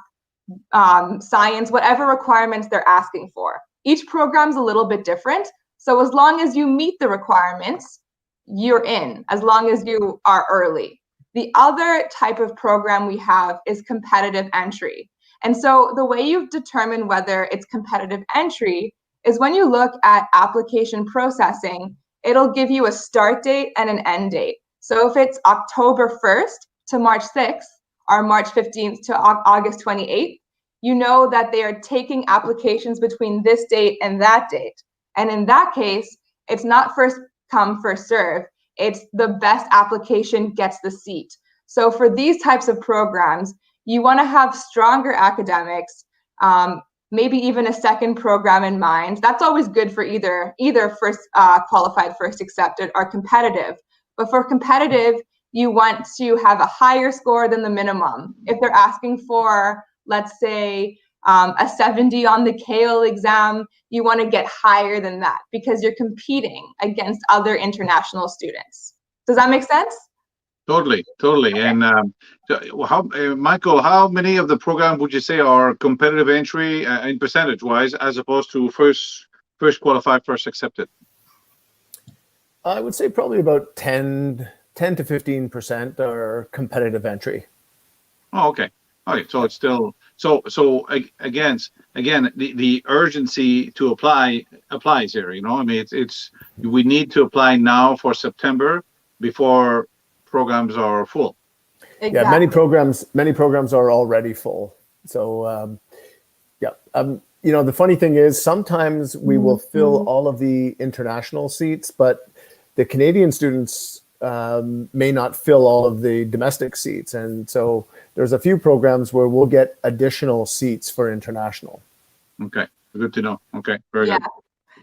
science, whatever requirements they're asking for. Each program's a little bit different. So as long as you meet the requirements, you're in, as long as you are early. The other type of program we have is competitive entry. And so the way you determine whether it's competitive entry is when you look at application processing, it'll give you a start date and an end date. So if it's October 1st to March 6th, or March 15th to August 28th, you know that they are taking applications between this date and that date. And in that case, it's not first come, first serve. It's the best application gets the seat. So for these types of programs, you want to have stronger academics, maybe even a second program in mind. That's always good for either first qualified, first accepted, or competitive. But for competitive, you want to have a higher score than the minimum. If they're asking for, let's say, a 70 on the KL exam, you want to get higher than that because you're competing against other international students. Does that make sense? Totally. Okay. And Michael, how many of the programs would you say are competitive entry in percentage-wise, as opposed to first qualified, first accepted? I would say probably about 10 to 15% are competitive entry. Oh, okay. So it's still again the urgency to apply applies here. I mean, it's we need to apply now for September before programs are full. Exactly. Yeah, many programs are already full. So the funny thing is sometimes we will fill all of the international seats, but the Canadian students may not fill all of the domestic seats. And so there's a few programs where we'll get additional seats for international. Okay, good to know. Okay, very good.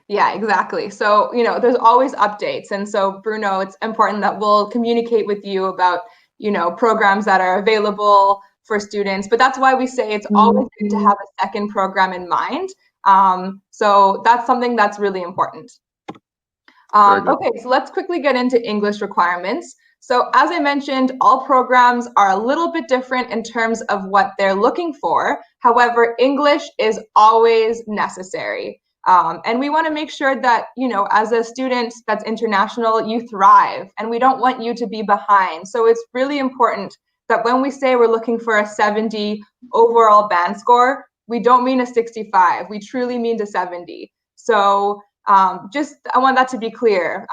Yeah, exactly. So, there's always updates. And so, Bruno, it's important that we'll communicate with you about, programs that are available for students. But that's why we say it's always good to have a second program in mind. So that's something that's really important. Okay, so let's quickly get into English requirements. So as I mentioned, all programs are a little bit different in terms of what they're looking for. However, English is always necessary. And we want to make sure that, as a student that's international, you thrive, and we don't want you to be behind. So it's really important that when we say we're looking for a 70 overall band score, we don't mean a 65. We truly mean to 70. So I want that to be clear,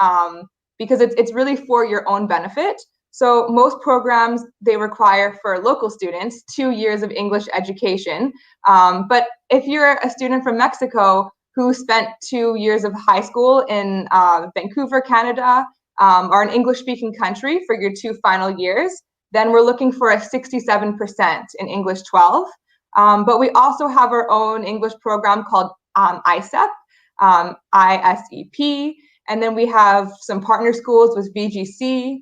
because it's really for your own benefit. So most programs, they require for local students 2 years of English education. But if you're a student from Mexico, who spent 2 years of high school in Vancouver, Canada, or an English-speaking country for your 2 final years, then we're looking for a 67% in English 12. But we also have our own English program called ISEP, ISEP, and then we have some partner schools with VGC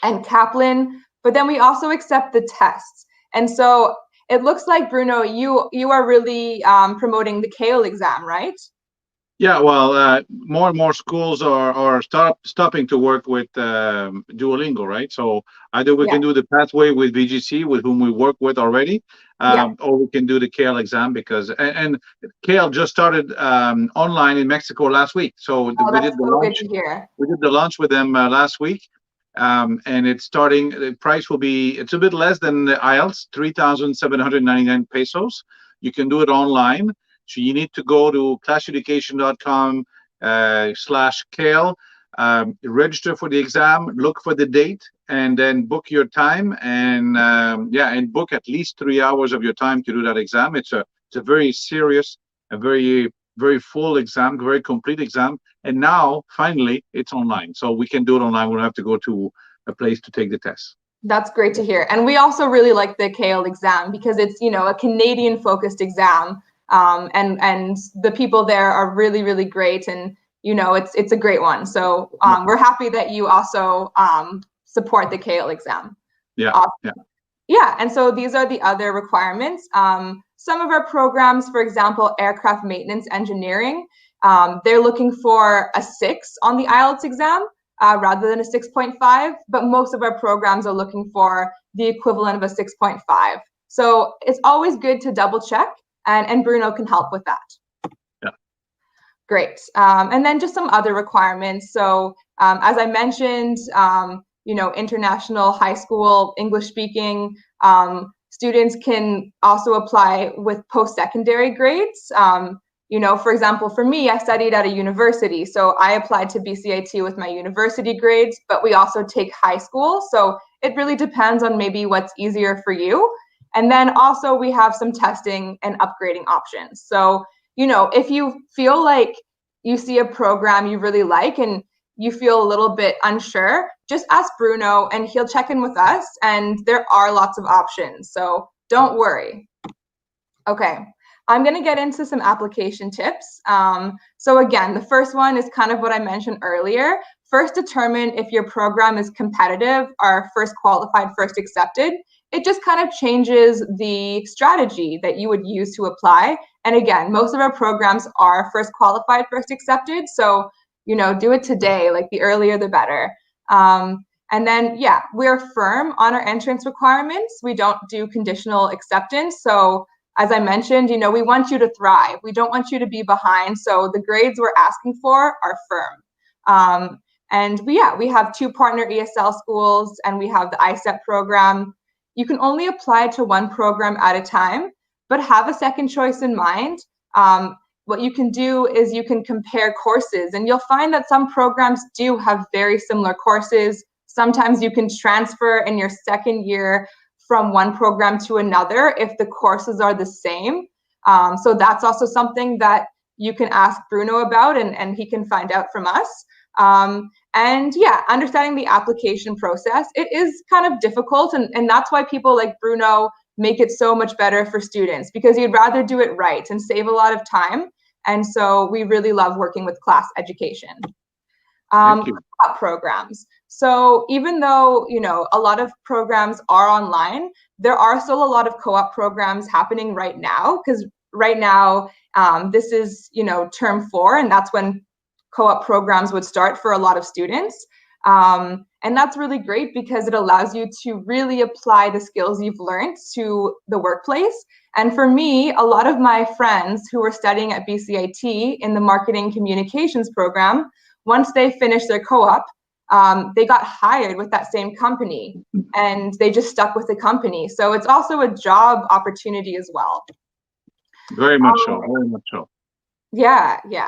and Kaplan, but then we also accept the tests. And so it looks like, Bruno, you are really promoting the CALE exam, right? Yeah, well, more and more schools are stopping to work with Duolingo, right? So either we can do the pathway with VGC, with whom we work with already, or we can do the CALE exam, because and CALE just started online in Mexico last week. So we did the launch. We did the launch with them last week, and it's starting. The price will be, it's a bit less than the IELTS, 3,799 pesos. You can do it online. So you need to go to classeducation.com/CALE, register for the exam, look for the date, and then book your time, and and book at least 3 hours of your time to do that exam. It's a very serious, a very full exam, very complete exam. And now finally it's online, so we can do it online. We don't have to go to a place to take the test. That's great to hear. And we also really like the CALE exam because it's, you know, a Canadian focused exam. And the people there are really, really great, and you know, it's a great one. So we're happy that you also support the CALE exam. Yeah, and so these are the other requirements. Some of our programs, for example, aircraft maintenance engineering, they're looking for a 6 on the IELTS exam rather than a 6.5, but most of our programs are looking for the equivalent of a 6.5. So it's always good to double check. And Bruno can help with that. Yeah. Great. And then just some other requirements. So as I mentioned, you know, international high school English speaking students can also apply with post-secondary grades. You know, for example, for me, I studied at a university. So I applied to BCIT with my university grades, but we also take high school. So it really depends on maybe what's easier for you. And then also we have some testing and upgrading options. So, you know, if you feel like you see a program you really like and you feel a little bit unsure, just ask Bruno and he'll check in with us, and there are lots of options. So don't worry. Okay, I'm going to get into some application tips. So again, the first one is kind of what I mentioned earlier. First, determine if your program is competitive or first qualified, first accepted. It just kind of changes the strategy that you would use to apply. And again, most of our programs are first qualified, first accepted. So, you know, do it today, like the earlier the better. And then, yeah, we're firm on our entrance requirements. We don't do conditional acceptance. So as I mentioned, you know, we want you to thrive. We don't want you to be behind. So the grades we're asking for are firm. And we have 2 partner ESL schools, and we have the ISEP program. You can only apply to 1 program at a time, but have a second choice in mind. What you can do is you can compare courses, and you'll find that some programs do have very similar courses. Sometimes you can transfer in your second year from one program to another if the courses are the same. So that's also something that you can ask Bruno about, and he can find out from us. And yeah, understanding the application process, it is kind of difficult, and that's why people like Bruno make it so much better for students, because you'd rather do it right and save a lot of time. And so we really love working with CLASS Education. Co-op programs. So even though, you know, a lot of programs are online, there are still a lot of co-op programs happening right now, because right now this is, you know, term 4, and that's when co-op programs would start for a lot of students. And that's really great because it allows you to really apply the skills you've learned to the workplace. And for me, a lot of my friends who were studying at BCIT in the marketing communications program, once they finished their co-op, they got hired with that same company, and they just stuck with the company. So it's also a job opportunity as well. Very much so, very much so. Yeah, yeah.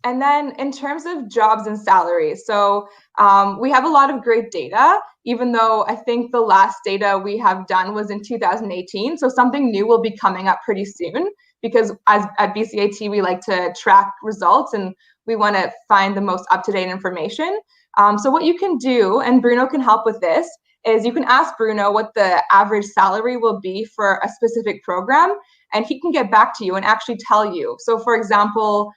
And then in terms of jobs and salaries, so we have a lot of great data, even though I think the last data we have done was in 2018. So something new will be coming up pretty soon, because as at BCIT, we like to track results and we want to find the most up-to-date information. So what you can do, and Bruno can help with this, is you can ask Bruno what the average salary will be for a specific program, and he can get back to you and actually tell you. So for example,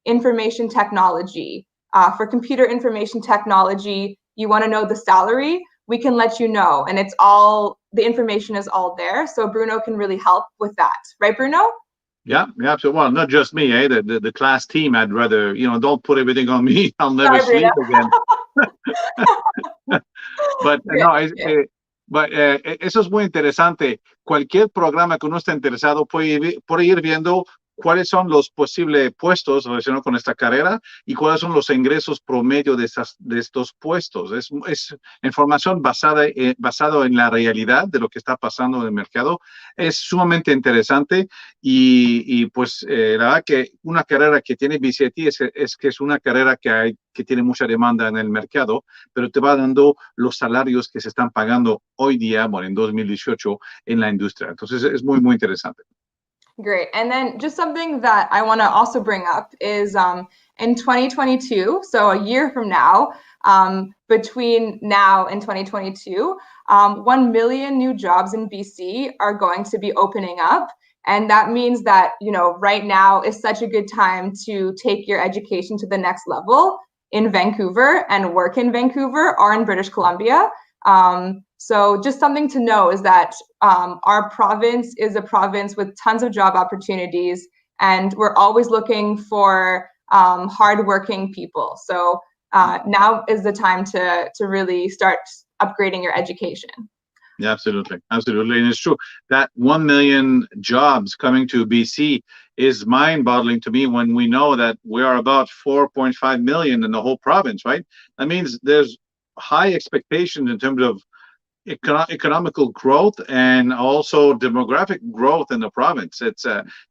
information technology, for computer information technology, you want to know the salary, we can let you know, and it's all, the information is all there, so Bruno can really help with that. Right, Bruno? Yeah, absolutely. Well, not just me, eh? The class team, I'd rather, don't put everything on me. I'll never sleep again. But no, eso es muy interesante. Cualquier programa que uno esté interesado puede ir viendo cuáles son los posibles puestos relacionados con esta carrera y cuáles son los ingresos promedio de estos puestos. Es información basada en la realidad de lo que está pasando en el mercado. Es sumamente interesante y pues la verdad que una carrera que tiene BCIT es que es una carrera que tiene mucha demanda en el mercado, pero te va dando los salarios que se están pagando hoy día, bueno, en 2018 en la industria. Entonces es muy, muy interesante. Great. And then just something that I want to also bring up is in 2022, so a year from now, between now and 2022, 1 million new jobs in BC are going to be opening up. And that means that, right now is such a good time to take your education to the next level in Vancouver and work in Vancouver or in British Columbia. So just something to know is that our province is a province with tons of job opportunities, and we're always looking for hardworking people. So now is the time to really start upgrading your education. Yeah, absolutely. Absolutely. And it's true that 1 million jobs coming to BC is mind-boggling to me when we know that we are about 4.5 million in the whole province, right? That means there's high expectations in terms of economical growth and also demographic growth in the province. It's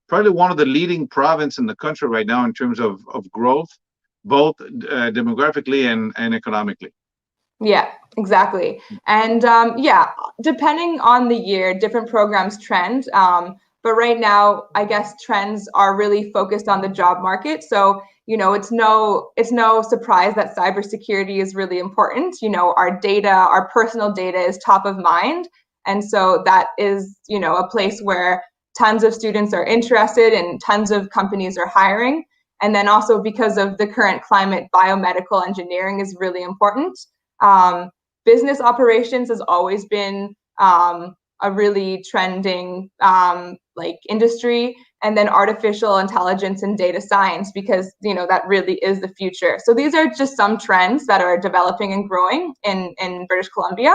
probably one of the leading provinces in the country right now in terms of growth, both demographically and economically. Yeah, exactly. And depending on the year, different programs trend. But right now, I guess trends are really focused on the job market. So, it's no surprise that cybersecurity is really important. Our data, our personal data is top of mind. And so that is, a place where tons of students are interested and tons of companies are hiring. And then also because of the current climate, biomedical engineering is really important. Business operations has always been a really trending industry, and then artificial intelligence and data science, because that really is the future. So these are just some trends that are developing and growing in British Columbia,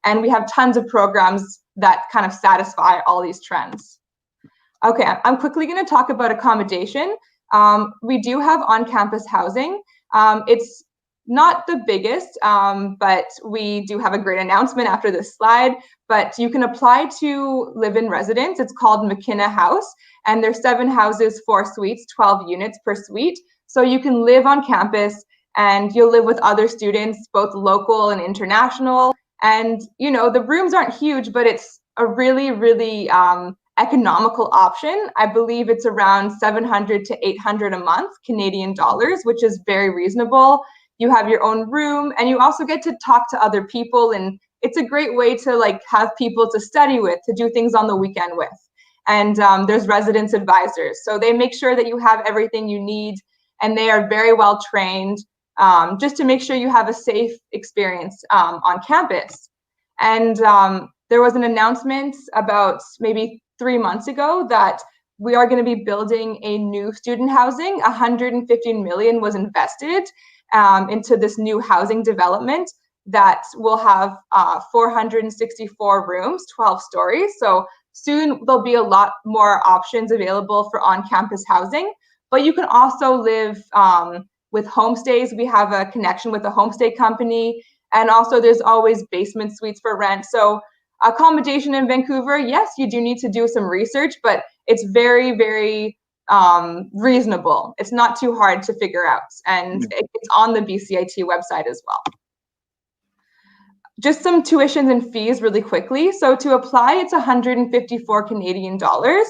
and we have tons of programs that kind of satisfy all these trends. Okay, I'm quickly going to talk about accommodation. We do have on-campus housing. It's not the biggest, but we do have a great announcement after this slide. But you can apply to live in residence. It's called McKenna House, and there's 7 houses, 4 suites, 12 units per suite. So you can live on campus, and you'll live with other students, both local and international. And the rooms aren't huge, but it's a really, really economical option. I believe it's around $700 to $800 a month, Canadian dollars, which is very reasonable. You have your own room, and you also get to talk to other people, and it's a great way to have people to study with, to do things on the weekend with. And there's residence advisors, so they make sure that you have everything you need, and they are very well trained, just to make sure you have a safe experience on campus. And there was an announcement about maybe 3 months ago that we are going to be building a new student housing. $115 million was invested into this new housing development that will have 464 rooms, 12 stories. So soon there'll be a lot more options available for on-campus housing, but you can also live with homestays. We have a connection with a homestay company, and also there's always basement suites for rent. So accommodation in Vancouver, yes, you do need to do some research, but it's very, very reasonable. It's not too hard to figure out, and it's on the BCIT website as well. Just some tuitions and fees really quickly. So to apply, it's 154 Canadian dollars.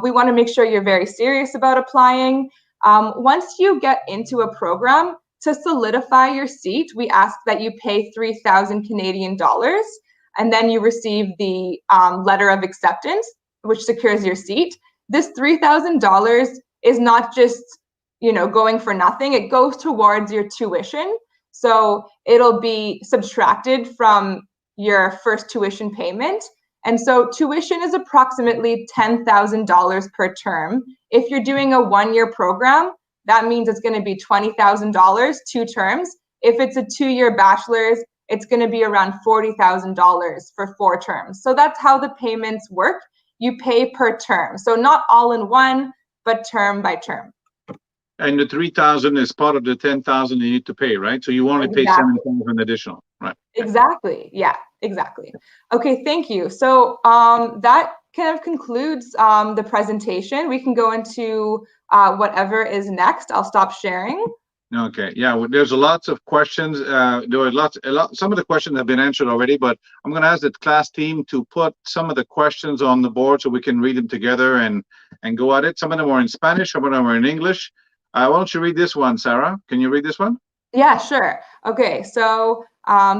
We want to make sure you're very serious about applying. Once you get into a program, to solidify your seat, we ask that you pay 3,000 Canadian dollars, and then you receive the letter of acceptance, which secures your seat. This $3,000 is not just, going for nothing. It goes towards your tuition. So it'll be subtracted from your first tuition payment. And so tuition is approximately $10,000 per term. If you're doing a one-year program, that means it's going to be $20,000, 2 terms. If it's a 2-year bachelor's, it's going to be around $40,000 for 4 terms. So that's how the payments work. You pay per term. So not all in one, but term by term. And the 3,000 is part of the 10,000 you need to pay, right? So you only pay 7,000 additional, right? Exactly. Yeah, exactly. Okay, thank you. So that kind of concludes the presentation. We can go into whatever is next. I'll stop sharing. Okay. Yeah. Well, there's lots of questions. There were some of the questions have been answered already, but I'm going to ask the class team to put some of the questions on the board so we can read them together and go at it. Some of them are in Spanish, some of them are in English. Why don't you read this one, Sarah? Can you read this one? Yeah, sure. Okay. So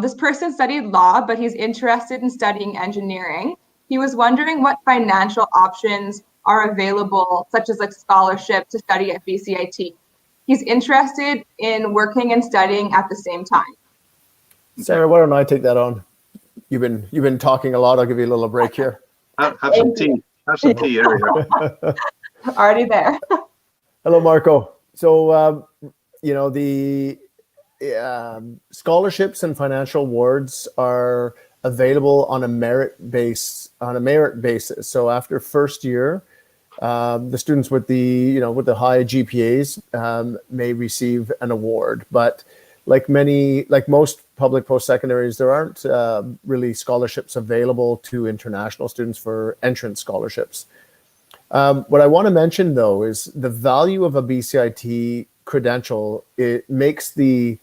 this person studied law, but he's interested in studying engineering. He was wondering what financial options are available, such as like scholarship to study at BCIT. He's interested in working and studying at the same time. Sarah, why don't I take that on? You've been talking a lot. I'll give you a little break here. Have some tea. Have some tea. There we go. Already there. Hello, Marco. So, the scholarships and financial awards are available on a merit basis. So after first year, the students with the high GPAs may receive an award, but like most public post-secondaries, there aren't really scholarships available to international students for entrance scholarships. What I want to mention though is the value of a BCIT credential. It makes the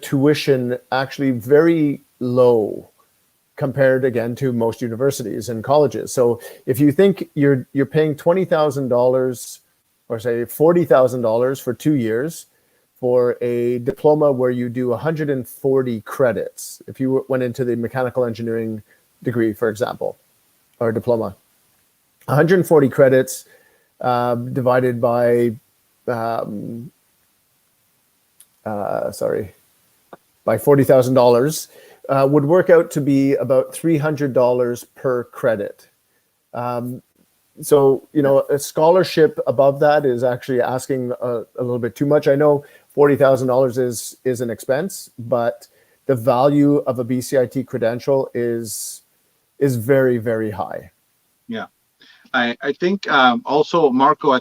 tuition actually very low compared again to most universities and colleges. So if you think you're paying $20,000 or say $40,000 for 2 years for a diploma where you do 140 credits, if you went into the mechanical engineering degree, for example, or diploma, 140 credits divided by $40,000 would work out to be about $300 per credit. So, a scholarship above that is actually asking a little bit too much. I know $40,000 is an expense, but the value of a BCIT credential is very, very high. Yeah. I think also Marco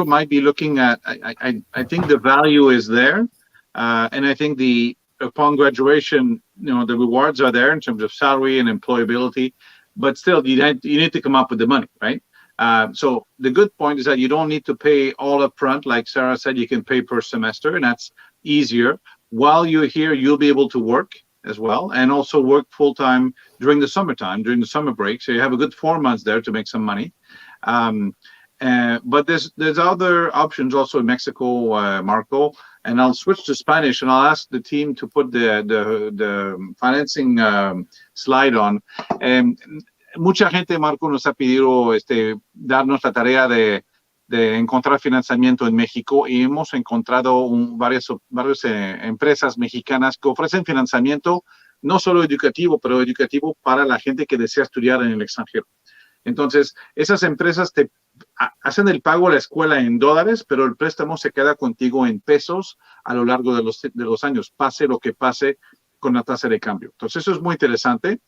might be looking at, I think the value is there. And I think upon graduation, the rewards are there in terms of salary and employability, but still you need to come up with the money, right? So the good point is that you don't need to pay all up front. Like Sarah said, you can pay per semester, and that's easier. While you're here, you'll be able to work as well, and also work full-time during the summertime, during the summer break. So you have a good 4 months there to make some money. But there's other options also in Mexico, Marco. And I'll switch to Spanish, and I'll ask the team to put the financing slide on. Mucha gente, Marco, nos ha pedido darnos la tarea de encontrar financiamiento en México, y hemos encontrado varias empresas mexicanas que ofrecen financiamiento no solo educativo, pero educativo para la gente que desea estudiar en el extranjero. Entonces, esas empresas te hacen el pago a la escuela en dólares, pero el préstamo se queda contigo en pesos a lo largo de los años, pase lo que pase con la tasa de cambio. Entonces, eso es muy interesante.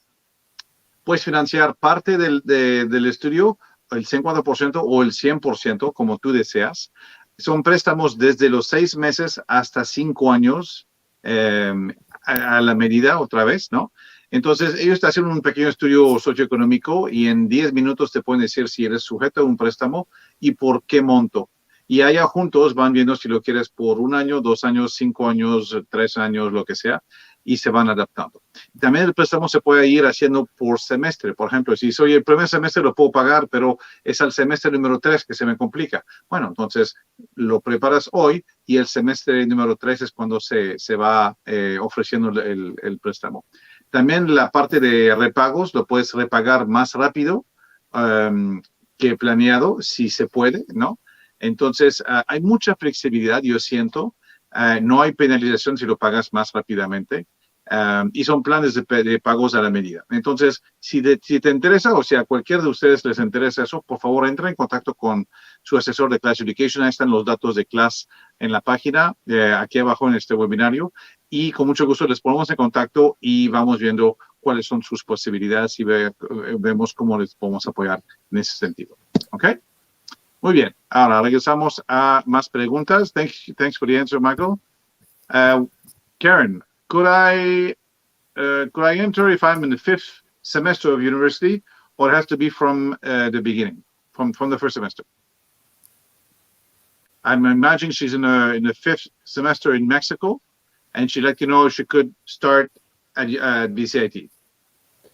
Puedes financiar parte del estudio, el 50% o el 100%, como tú deseas. Son préstamos desde los 6 meses hasta 5 años a la medida, otra vez, ¿no? Entonces, ellos te hacen un pequeño estudio socioeconómico y en 10 minutos te pueden decir si eres sujeto a un préstamo y por qué monto. Y allá juntos van viendo si lo quieres por 1 año, 2 años, 5 años, 3 años, lo que sea. y se van adaptando. También el préstamo se puede ir haciendo por semestre. Por ejemplo, si soy el primer semestre lo puedo pagar, pero es al semestre número 3 que se me complica. Bueno, entonces lo preparas hoy y el semestre número 3 es cuando se va ofreciendo el préstamo. También la parte de repagos lo puedes repagar más rápido que planeado, si se puede, ¿no? Entonces, hay mucha flexibilidad, yo siento. No hay penalización si lo pagas más rápidamente. Y son planes de pagos a la medida. Entonces, si te interesa, o sea, a cualquiera de ustedes les interesa eso, por favor, entra en contacto con su asesor de CLASS Education. Ahí están los datos de CLASS en la página, aquí abajo en este webinario. Y con mucho gusto les ponemos en contacto y vamos viendo cuáles son sus posibilidades y vemos cómo les podemos apoyar en ese sentido. ¿Ok? Muy bien. Ahora regresamos a más preguntas. Thanks for the answer, Michael. Karen, could I enter if I'm in the 5th semester of university, or it has to be from the beginning, from the first semester? I'm imagining she's in the 5th semester in Mexico, and she'd like to know if she could start at BCIT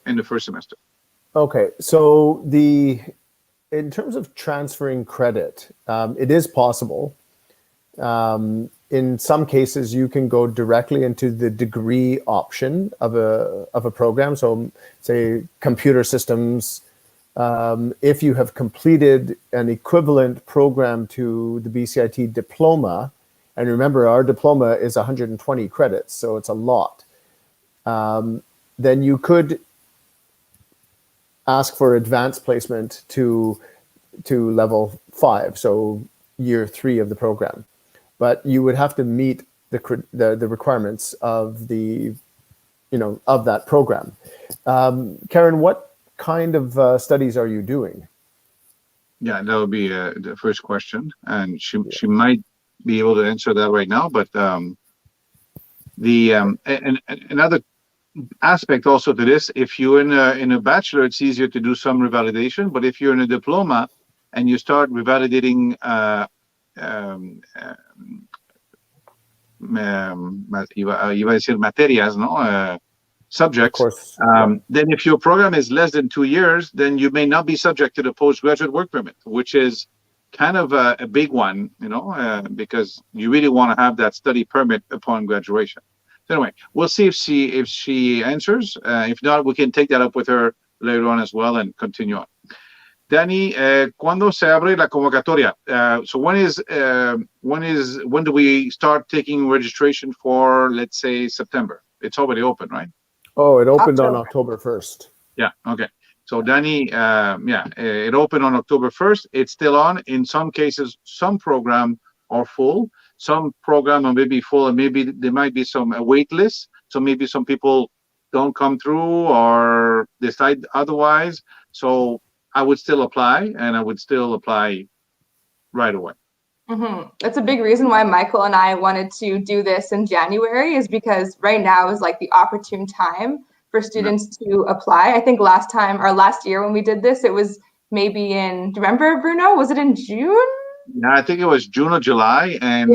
in the first semester. Okay, so in terms of transferring credit, it is possible. In some cases, you can go directly into the degree option of a program. So, say computer systems. If you have completed an equivalent program to the BCIT diploma, and remember, our diploma is 120 credits, so it's a lot. Then you could ask for advanced placement to level 5, so year 3 of the program. But you would have to meet the requirements of of that program. Karen, what kind of studies are you doing? Yeah, that would be the first question, and she might be able to answer that right now. But another aspect also to this, if you're in a bachelor, it's easier to do some revalidation. But if you're in a diploma and you start revalidating iba a decir materias, ¿no? Subjects. Of course. Then if your program is less than 2 years, then you may not be subject to the postgraduate work permit, which is kind of a big one, because you really want to have that study permit upon graduation. So anyway, we'll see if she answers. If not, we can take that up with her later on as well and continue on. Danny, ¿cuándo se abre la convocatoria? So when do we start taking registration for, let's say, September? It's already open, right? Oh, it opened on October 1st. Yeah, okay. So Danny, it opened on October 1st. It's still on. In some cases, some programs are full. Some program are maybe full, and maybe there might be some wait list. So maybe some people don't come through or decide otherwise. So I would still apply, and I would still apply right away. Mm-hmm. That's a big reason why Michael and I wanted to do this in January, is because right now is like the opportune time for students to apply. I think last year when we did this, it was maybe do you remember, Bruno? Was it in June? Yeah, I think it was June or July. And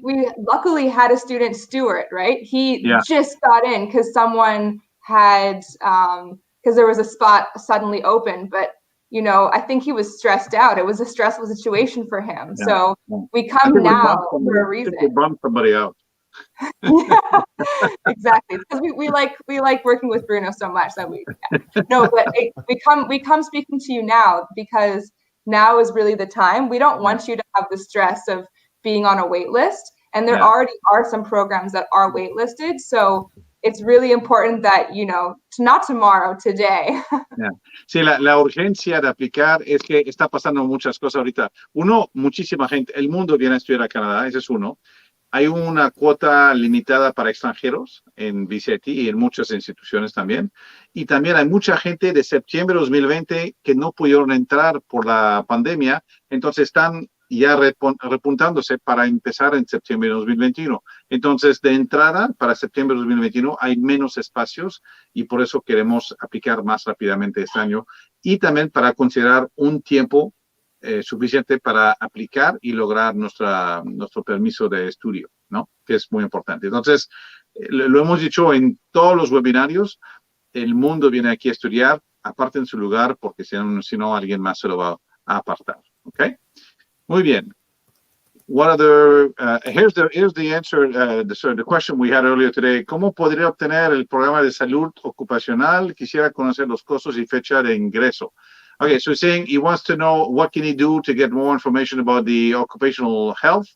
we luckily had a student, Stuart, right? He just got in because someone had, because there was a spot suddenly open, but I think he was stressed out. It was a stressful situation for him. Yeah. So we come now for a reason. We bumped somebody out. Yeah, exactly. Because we like working with Bruno so much that we come speaking to you now because now is really the time. We don't want you to have the stress of being on a wait list, and there already are some programs that are waitlisted. So it's really important that, not tomorrow, today. Sí, la urgencia de aplicar es que está pasando muchas cosas ahorita. Muchísima gente, el mundo viene a estudiar a Canadá, ese es uno. Hay una cuota limitada para extranjeros en BCIT y en muchas instituciones también. Y también hay mucha gente de septiembre de 2020 que no pudieron entrar por la pandemia, entonces están ya repuntándose para empezar en septiembre de 2021. Entonces, de entrada, para septiembre de 2021 hay menos espacios y por eso queremos aplicar más rápidamente este año. Y también para considerar un tiempo suficiente para aplicar y lograr nuestro permiso de estudio, ¿no? Que es muy importante. Entonces, lo hemos dicho en todos los webinarios, el mundo viene aquí a estudiar, aparten su lugar porque si no alguien más se lo va a apartar. ¿Ok? Muy bien. What other, here's the answer, the question we had earlier today. ¿Cómo podría obtener el programa de salud ocupacional? Quisiera conocer los costos y fecha de ingreso. Okay, so he's saying he wants to know what can he do to get more information about the occupational health.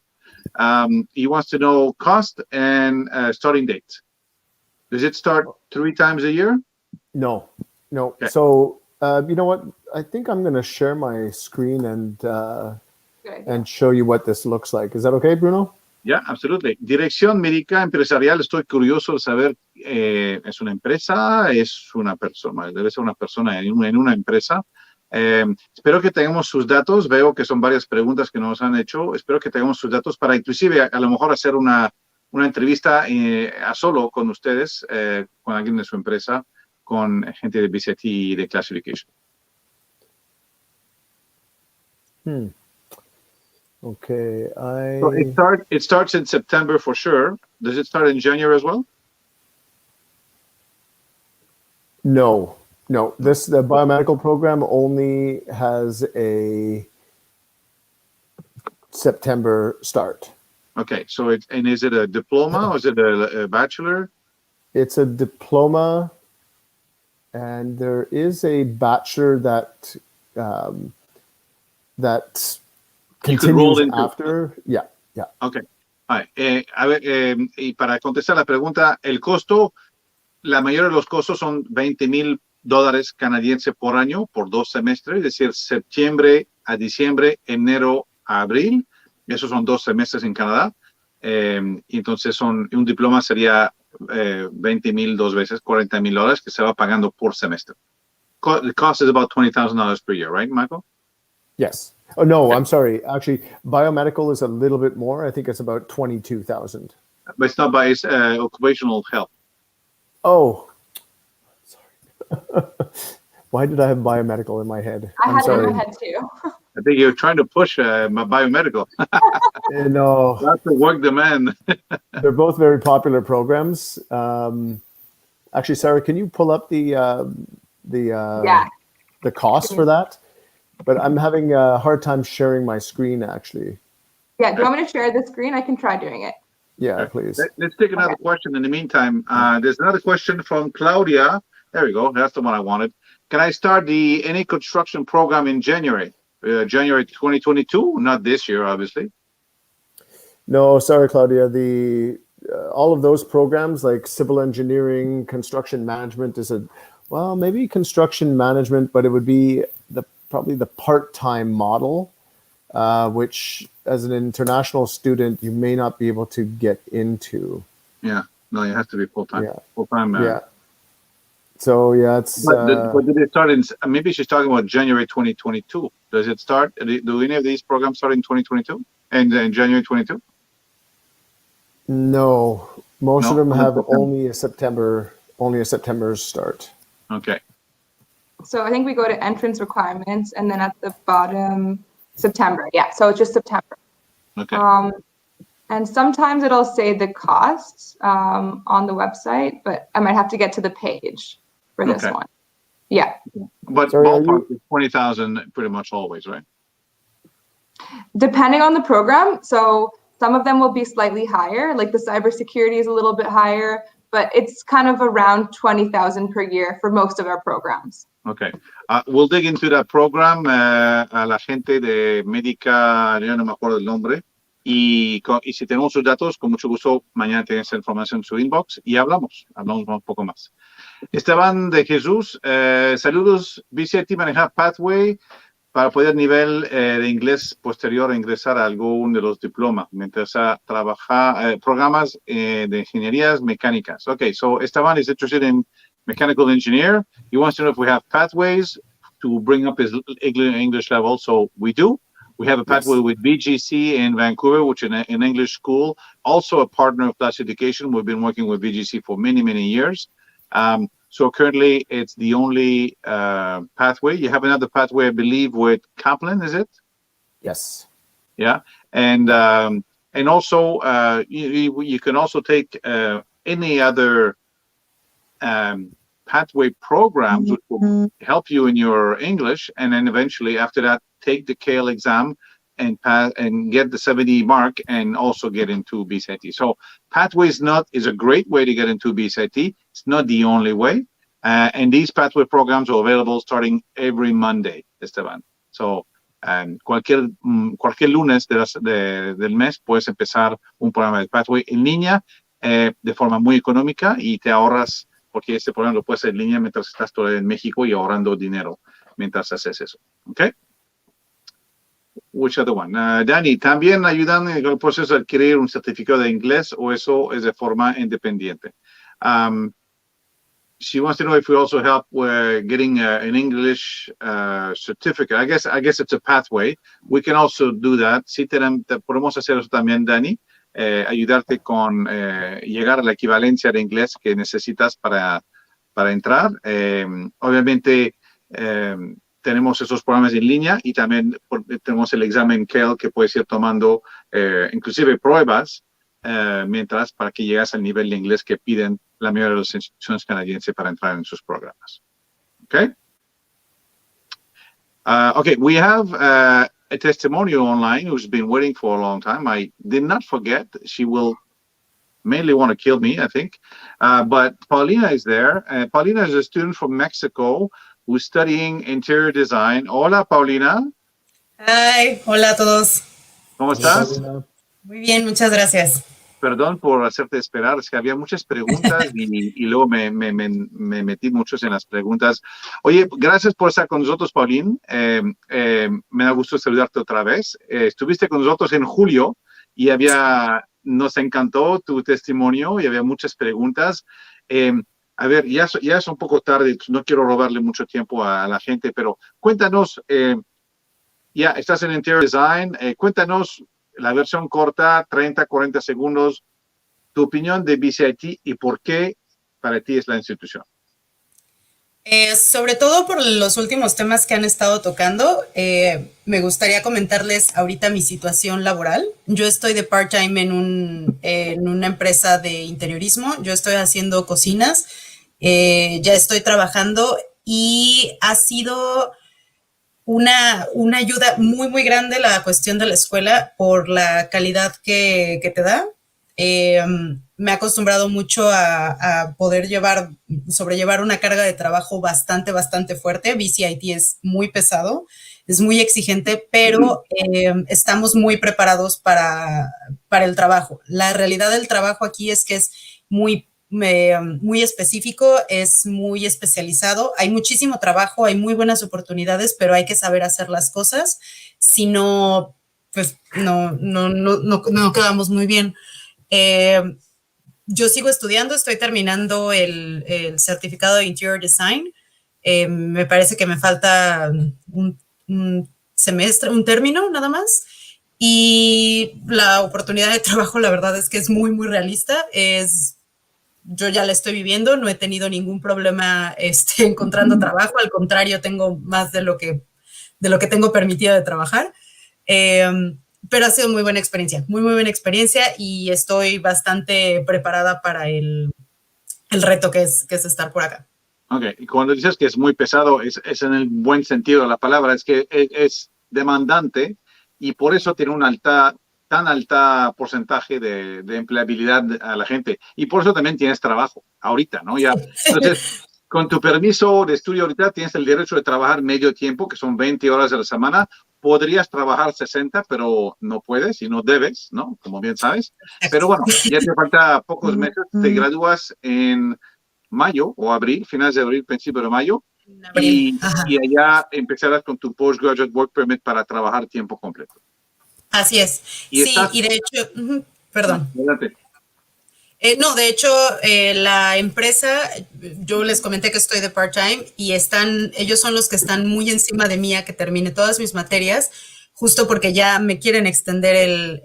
He wants to know cost and starting date. Does it start 3 times a year? No. Okay. So, you know what? I think I'm going to share my screen and show you what this looks like. Is that okay, Bruno? Yeah, absolutely. Dirección médica empresarial, estoy curioso de saber, ¿es una empresa? ¿Es una persona? Debe ser una persona en una empresa. Espero que tengamos sus datos. Veo que son varias preguntas que nos han hecho. Espero que tengamos sus datos para inclusive a lo mejor hacer una entrevista a solo con ustedes, con alguien de su empresa, con gente de BCIT y de CLASS Education. Okay, So it starts in September for sure. Does it start in January as well? No. The biomedical program only has a September start. Okay, so is it a diploma or is it a bachelor? It's a diploma, and there is a bachelor that continues after. Yeah. Okay. A ver, y para contestar la pregunta, el costo, la mayoría de los costos son $20,000 canadienses por año por 2 semestres, es decir, septiembre a diciembre, enero a abril. Esos son 2 semestres en Canadá. Entonces un diploma sería 20,000 2 veces, $40,000 que se va pagando por semestre. The cost is about $20,000 per year, right, Michael? Yes. Oh, no, I'm sorry. Actually, biomedical is a little bit more. I think it's about 22,000. But it's not by occupational health. Oh, sorry. Why did I have biomedical in my head? I had it in my head too. I think you're trying to push my biomedical. No. That's the work demand. They're both very popular programs. Actually, Sarah, can you pull up the cost for that? But I'm having a hard time sharing my screen, actually. Yeah, do you want me to share the screen? I can try doing it. Yeah, please. Let's take another question in the meantime. There's another question from Claudia. There we go. That's the one I wanted. Can I start any construction program in January? January 2022? Not this year, obviously. No, sorry, Claudia. All of those programs like civil engineering, construction management maybe construction management, but it would be probably the part-time model, which as an international student, you may not be able to get into. Yeah, no, you have to be full-time. Yeah. Full-time. Yeah. So yeah, it's. But did it start in? Maybe she's talking about January 2022. Does it start? Do any of these programs start in 2022 and in January 22? No, most of them have only a September start. Okay. So I think we go to entrance requirements, and then at the bottom, September. Yeah, so it's just September. Okay. And sometimes it'll say the costs on the website, but I might have to get to the page for this one. Yeah. But ballpark is 20,000 pretty much always, right? Depending on the program. So some of them will be slightly higher, like the cybersecurity is a little bit higher, but it's kind of around 20,000 per year for most of our programs. Okay. We'll dig into that program. A la gente de médica, yo no me acuerdo el nombre. Y si tenemos sus datos, con mucho gusto, mañana tienen esa información en su inbox y hablamos un poco más. Esteban de Jesús, saludos. BCIT maneja Pathway para poder nivel de inglés posterior a ingresar a algún de los diplomas, mientras trabaja programas de ingenierías mecánicas. Okay, so Esteban is interested in mechanical engineer. He wants to know if we have pathways to bring up his English level. So we do. We have a pathway with BGC in Vancouver, which is an English school, also a partner of CLASS Education. We've been working with BGC for many, many years. So currently, it's the only pathway. You have another pathway, I believe, with Kaplan, is it? Yes. Yeah, and also you can also take any other pathway programs which will help you in your English, and then eventually after that take the KL exam and pass and get the 70 mark and also get into BCIT. So pathway is a great way to get into BCIT. It's not the only way. And these pathway programs are available starting every Monday, Esteban. So cualquier lunes del mes puedes empezar un programa de pathway en línea de forma muy económica y te ahorras, porque este programa lo puedes hacer en línea mientras estás todavía en México y ahorrando dinero mientras haces eso. ¿Ok? Which other one? Dani, ¿también ayudan en el proceso de adquirir un certificado de inglés o eso es de forma independiente? She wants to know if we also help getting an English certificate. I guess it's a pathway. We can also do that. Sí, podemos hacer eso también, Dani. Ayudarte con llegar a la equivalencia de inglés que necesitas para entrar. Obviamente, tenemos esos programas en línea y también tenemos el examen KL que puedes ir tomando, inclusive pruebas, mientras para que llegas al nivel de inglés que piden la mayoría de las instituciones canadienses para entrar en sus programas. Okay? Okay, we have a testimonial online who's been waiting for a long time. I did not forget. She will mainly want to kill me, I think. But Paulina is there. Paulina is a student from Mexico who's studying interior design. Hola, Paulina. Hi, hola a todos. ¿Cómo estás? Paulina. Muy bien, muchas gracias. Perdón por hacerte esperar, es que había muchas preguntas y luego me metí muchos en las preguntas. Oye, gracias por estar con nosotros, Pauline. Me da gusto saludarte otra vez. Estuviste con nosotros en julio y nos encantó tu testimonio y había muchas preguntas. A ver, ya es un poco tarde, no quiero robarle mucho tiempo a la gente, pero cuéntanos, ya estás en Interior Design, cuéntanos la versión corta, 30, 40 segundos, tu opinión de BCIT y por qué para ti es la institución. Sobre todo por los últimos temas que han estado tocando, me gustaría comentarles ahorita mi situación laboral. Yo estoy de part-time en una empresa de interiorismo, yo estoy haciendo cocinas, ya estoy trabajando y ha sido una ayuda muy, muy grande la cuestión de la escuela por la calidad que te da. Me he acostumbrado mucho a poder sobrellevar una carga de trabajo bastante, bastante fuerte. BCIT es muy pesado, es muy exigente, pero estamos muy preparados para el trabajo. La realidad del trabajo aquí es que es muy específico, es muy especializado, hay muchísimo trabajo, hay muy buenas oportunidades, pero hay que saber hacer las cosas, si no, pues no quedamos muy bien. Yo sigo estudiando, estoy terminando el certificado de Interior Design, me parece que me falta un semestre, un término nada más, y la oportunidad de trabajo la verdad es que es muy, muy realista, yo ya la estoy viviendo, no he tenido ningún problema encontrando trabajo, al contrario, tengo más de lo que tengo permitido de trabajar, pero ha sido muy buena experiencia y estoy bastante preparada para el reto que es estar por acá. Ok, y cuando dices que es muy pesado, es en el buen sentido de la palabra, es que es demandante y por eso tiene tan alta porcentaje de empleabilidad a la gente. Y por eso también tienes trabajo ahorita, ¿no? Ya. Entonces, con tu permiso de estudio ahorita tienes el derecho de trabajar medio tiempo, que son 20 horas a la semana. Podrías trabajar 60, pero no puedes y no debes, ¿no? Como bien sabes. Pero bueno, ya te falta pocos meses. Te gradúas en mayo o abril, finales de abril, principio de mayo. Y allá empezarás con tu Postgraduate Work Permit para trabajar tiempo completo. Así es. Sí, y de hecho, perdón. Adelante. No, de hecho, la empresa, yo les comenté que estoy de part-time y ellos son los que están muy encima de mí a que termine todas mis materias, justo porque ya me quieren extender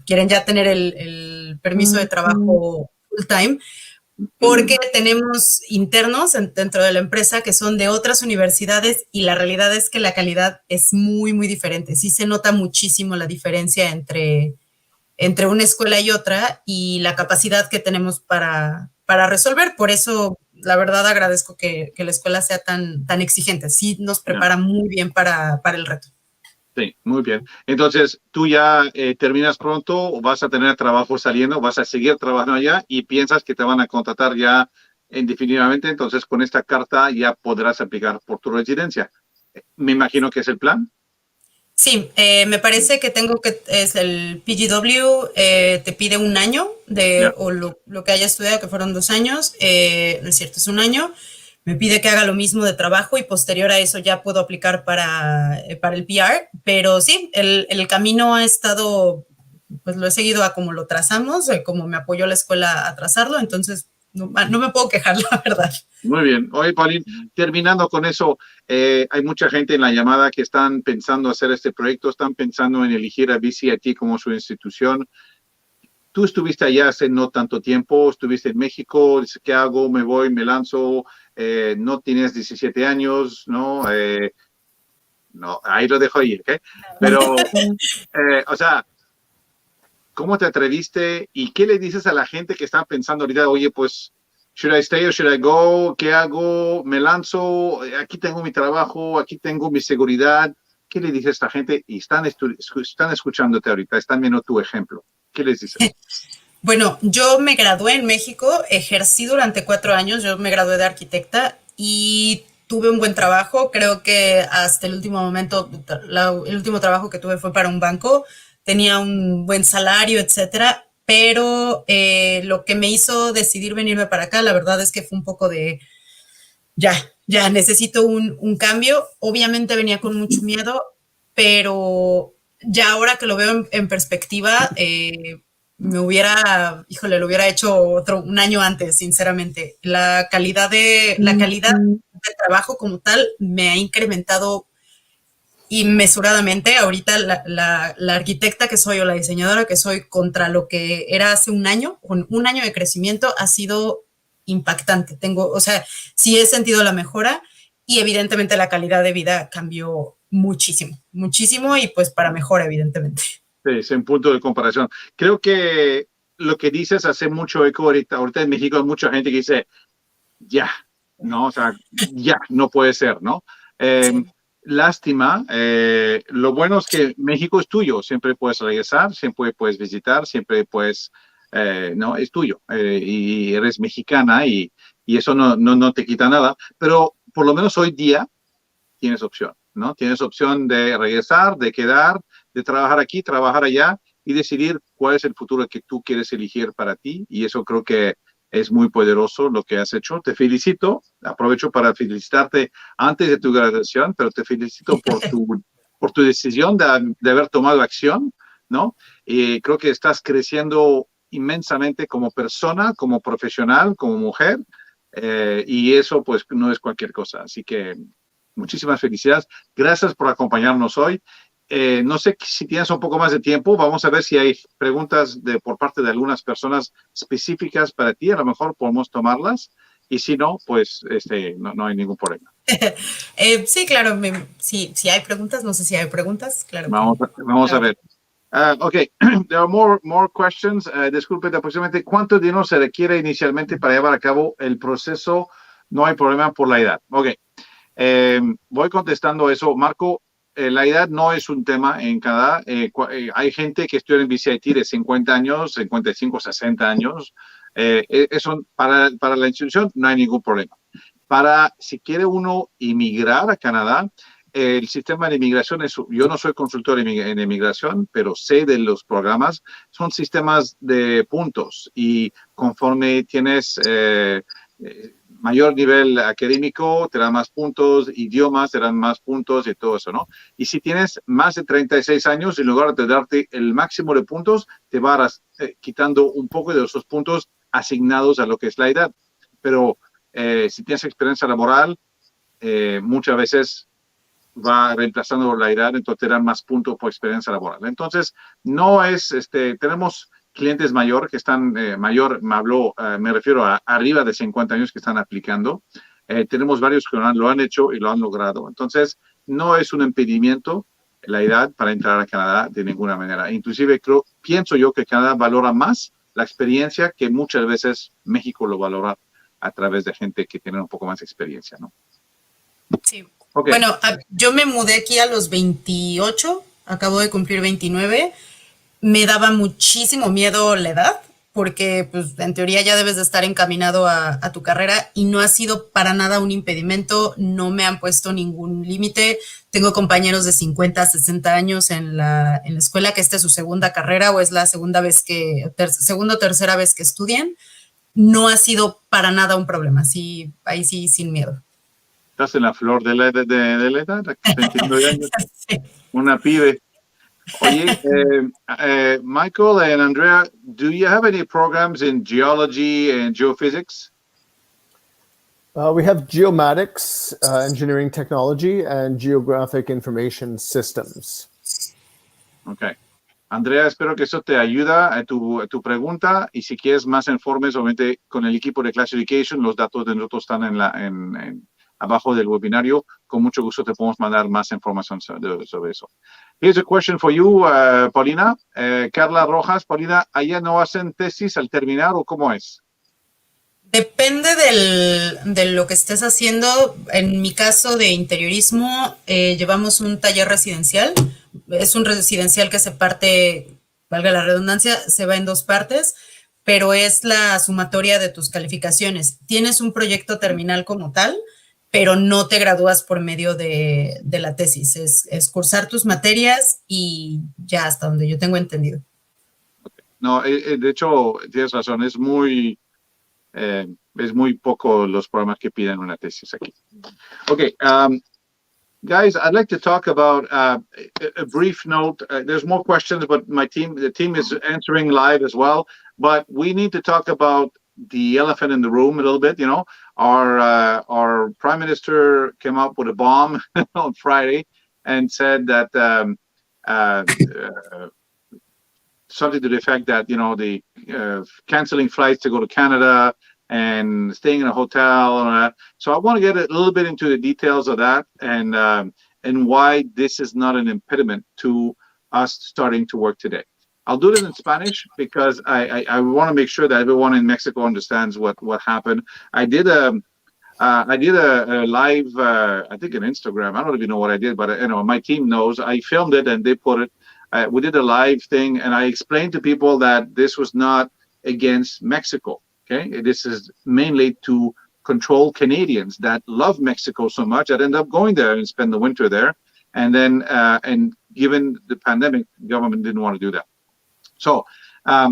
quieren ya tener el permiso de trabajo full-time, porque tenemos internos dentro de la empresa que son de otras universidades y la realidad es que la calidad es muy, muy diferente. Sí se nota muchísimo la diferencia entre entre una escuela y otra y la capacidad que tenemos para resolver. Por eso, la verdad, agradezco que la escuela sea tan exigente. Sí nos prepara muy bien para el reto. Sí, muy bien. Entonces, ¿tú ya terminas pronto o vas a tener trabajo saliendo, vas a seguir trabajando allá y piensas que te van a contratar ya indefinitivamente? Entonces, con esta carta ya podrás aplicar por tu residencia. Me imagino que es el plan. Sí, me parece que es el PGW, te pide un año o lo que haya estudiado, que fueron 2 años, no es cierto, es un año. Me pide que haga lo mismo de trabajo y posterior a eso ya puedo aplicar para el PR, pero sí, el camino ha estado, pues lo he seguido a como lo trazamos, como me apoyó la escuela a trazarlo, entonces no me puedo quejar, la verdad. Muy bien. Oye, Pauline, terminando con eso, hay mucha gente en la llamada que están pensando hacer este proyecto, están pensando en elegir a BCIT como su institución. Tú estuviste allá hace no tanto tiempo, estuviste en México, dices, ¿qué hago? Me voy, me lanzo, no tienes 17 años, ¿no? No, ahí lo dejo ir, ¿ok? Pero, o sea, ¿cómo te atreviste y qué le dices a la gente que está pensando ahorita, oye, pues, should I stay or should I go? ¿Qué hago? ¿Me lanzo? Aquí tengo mi trabajo, aquí tengo mi seguridad. ¿Qué le dices a esta gente? Y están escuchándote ahorita, están viendo tu ejemplo. ¿Qué les dices? Bueno, yo me gradué en México, ejercí durante 4 años, yo me gradué de arquitecta y tuve un buen trabajo. Creo que hasta el último momento, el último trabajo que tuve fue para un banco, tenía un buen salario, etcétera, pero lo que me hizo decidir venirme para acá, la verdad es que fue un poco de, ya necesito un cambio. Obviamente venía con mucho miedo, pero ya ahora que lo veo en perspectiva, lo hubiera hecho un año antes, sinceramente. La calidad de trabajo como tal me ha incrementado inmesuradamente. Ahorita la arquitecta que soy o la diseñadora que soy contra lo que era hace un año, con un año de crecimiento, ha sido impactante. Sí he sentido la mejora y evidentemente la calidad de vida cambió muchísimo, muchísimo y pues para mejor, evidentemente. Sí, es un punto de comparación. Creo que lo que dices hace mucho eco ahorita. Ahorita en México hay mucha gente que dice, ya, ¿no? O sea, ya, no puede ser, ¿no? Sí. Lástima. Lo bueno es que México es tuyo. Siempre puedes regresar, siempre puedes visitar, siempre puedes, no, es tuyo. Y eres mexicana y eso no te quita nada. Pero por lo menos hoy día tienes opción, ¿no? Tienes opción de regresar, de quedar, de trabajar aquí, trabajar allá y decidir cuál es el futuro que tú quieres elegir para ti. Y eso creo que es muy poderoso lo que has hecho. Te felicito. Aprovecho para felicitarte antes de tu graduación, pero te felicito por tu decisión de haber tomado acción, ¿no? Creo que estás creciendo inmensamente como persona, como profesional, como mujer. Y eso pues no es cualquier cosa. Así que muchísimas felicidades. Gracias por acompañarnos hoy. No sé si tienes un poco más de tiempo. Vamos a ver si hay preguntas por parte de algunas personas específicas para ti. A lo mejor podemos tomarlas. Y si no, pues no hay ningún problema. Sí, claro. Si hay preguntas, no sé si hay preguntas. Claro. Vamos a ver. Ok, there are more questions. Disculpe, aproximadamente cuánto dinero se requiere inicialmente para llevar a cabo el proceso. No hay problema por la edad. Ok. Voy contestando eso. Marco, la edad no es un tema en Canadá. Hay gente que estudia en BCIT de 50 años, 55, 60 años. Eso para la institución no hay ningún problema. Si quiere uno inmigrar a Canadá, el sistema de inmigración yo no soy consultor en inmigración, pero sé de los programas. Son sistemas de puntos y conforme tienes mayor nivel académico, te dan más puntos, idiomas te dan más puntos y todo eso, ¿no? Y si tienes más de 36 años, en lugar de darte el máximo de puntos, te vas quitando un poco de esos puntos asignados a lo que es la edad. Pero si tienes experiencia laboral, muchas veces va reemplazando la edad, entonces te dan más puntos por experiencia laboral. Entonces, no es, tenemos clientes mayor que están, me refiero a arriba de 50 años que están aplicando. Tenemos varios que lo han hecho y lo han logrado. Entonces, no es un impedimento. la edad para entrar a Canadá de ninguna manera. Inclusive pienso yo que Canadá valora más la experiencia que muchas veces México lo valora a través de gente que tiene un poco más de experiencia, ¿no? Sí. Okay. Bueno, yo me mudé aquí a los 28, acabo de cumplir 29. Me daba muchísimo miedo la edad, porque pues en teoría ya debes de estar encaminado a tu carrera y no ha sido para nada un impedimento, no me han puesto ningún límite. Tengo compañeros de 50, 60 años en la escuela que esta es su segunda carrera o es la segunda o tercera vez que estudian. No ha sido para nada un problema, sí, ahí sí, sin miedo. Estás en la flor de la edad, 29 años, Sí. una pibe. Oye, Michael and Andrea, do you have any programs in geology and geophysics? We have geomatics, engineering technology, and geographic information systems. Okay. Andrea, espero que eso te ayuda a tu pregunta, y si quieres más informes, obviamente con el equipo de CLASS Education, los datos de nosotros están abajo del webinario. Con mucho gusto te podemos mandar más información sobre eso. Here's a question for you, Paulina. Carla Rojas, Paulina, ¿allá no hacen tesis al terminar o cómo es? Depende de lo que estés haciendo. En mi caso de interiorismo, llevamos un taller residencial. Es un residencial que se parte, valga la redundancia, se va en dos partes, pero es la sumatoria de tus calificaciones. Tienes un proyecto terminal como tal, pero no te gradúas por medio de la tesis. Es cursar tus materias y ya, hasta donde yo tengo entendido. No, de hecho, tienes razón, es muy poco los programas que piden una tesis aquí. Okay, guys, I'd like to talk about a brief note. There's more questions, but the team is answering live as well. But we need to talk about the elephant in the room a little bit. You know, our Prime Minister came up with a bomb on Friday and said that something to the effect that, you know, the canceling flights to go to Canada and staying in a hotel. So I want to get a little bit into the details of that and why this is not an impediment to us starting to work today. I'll do it in Spanish because I want to make sure that everyone in Mexico understands what happened. I did a live, I think on Instagram. I don't even know what I did, but you know, my team knows. I filmed it and they put it. We did a live thing, and I explained to people that this was not against Mexico. Okay, this is mainly to control Canadians that love Mexico so much that end up going there and spend the winter there. And then, and given the pandemic, the government didn't want to do that. So, a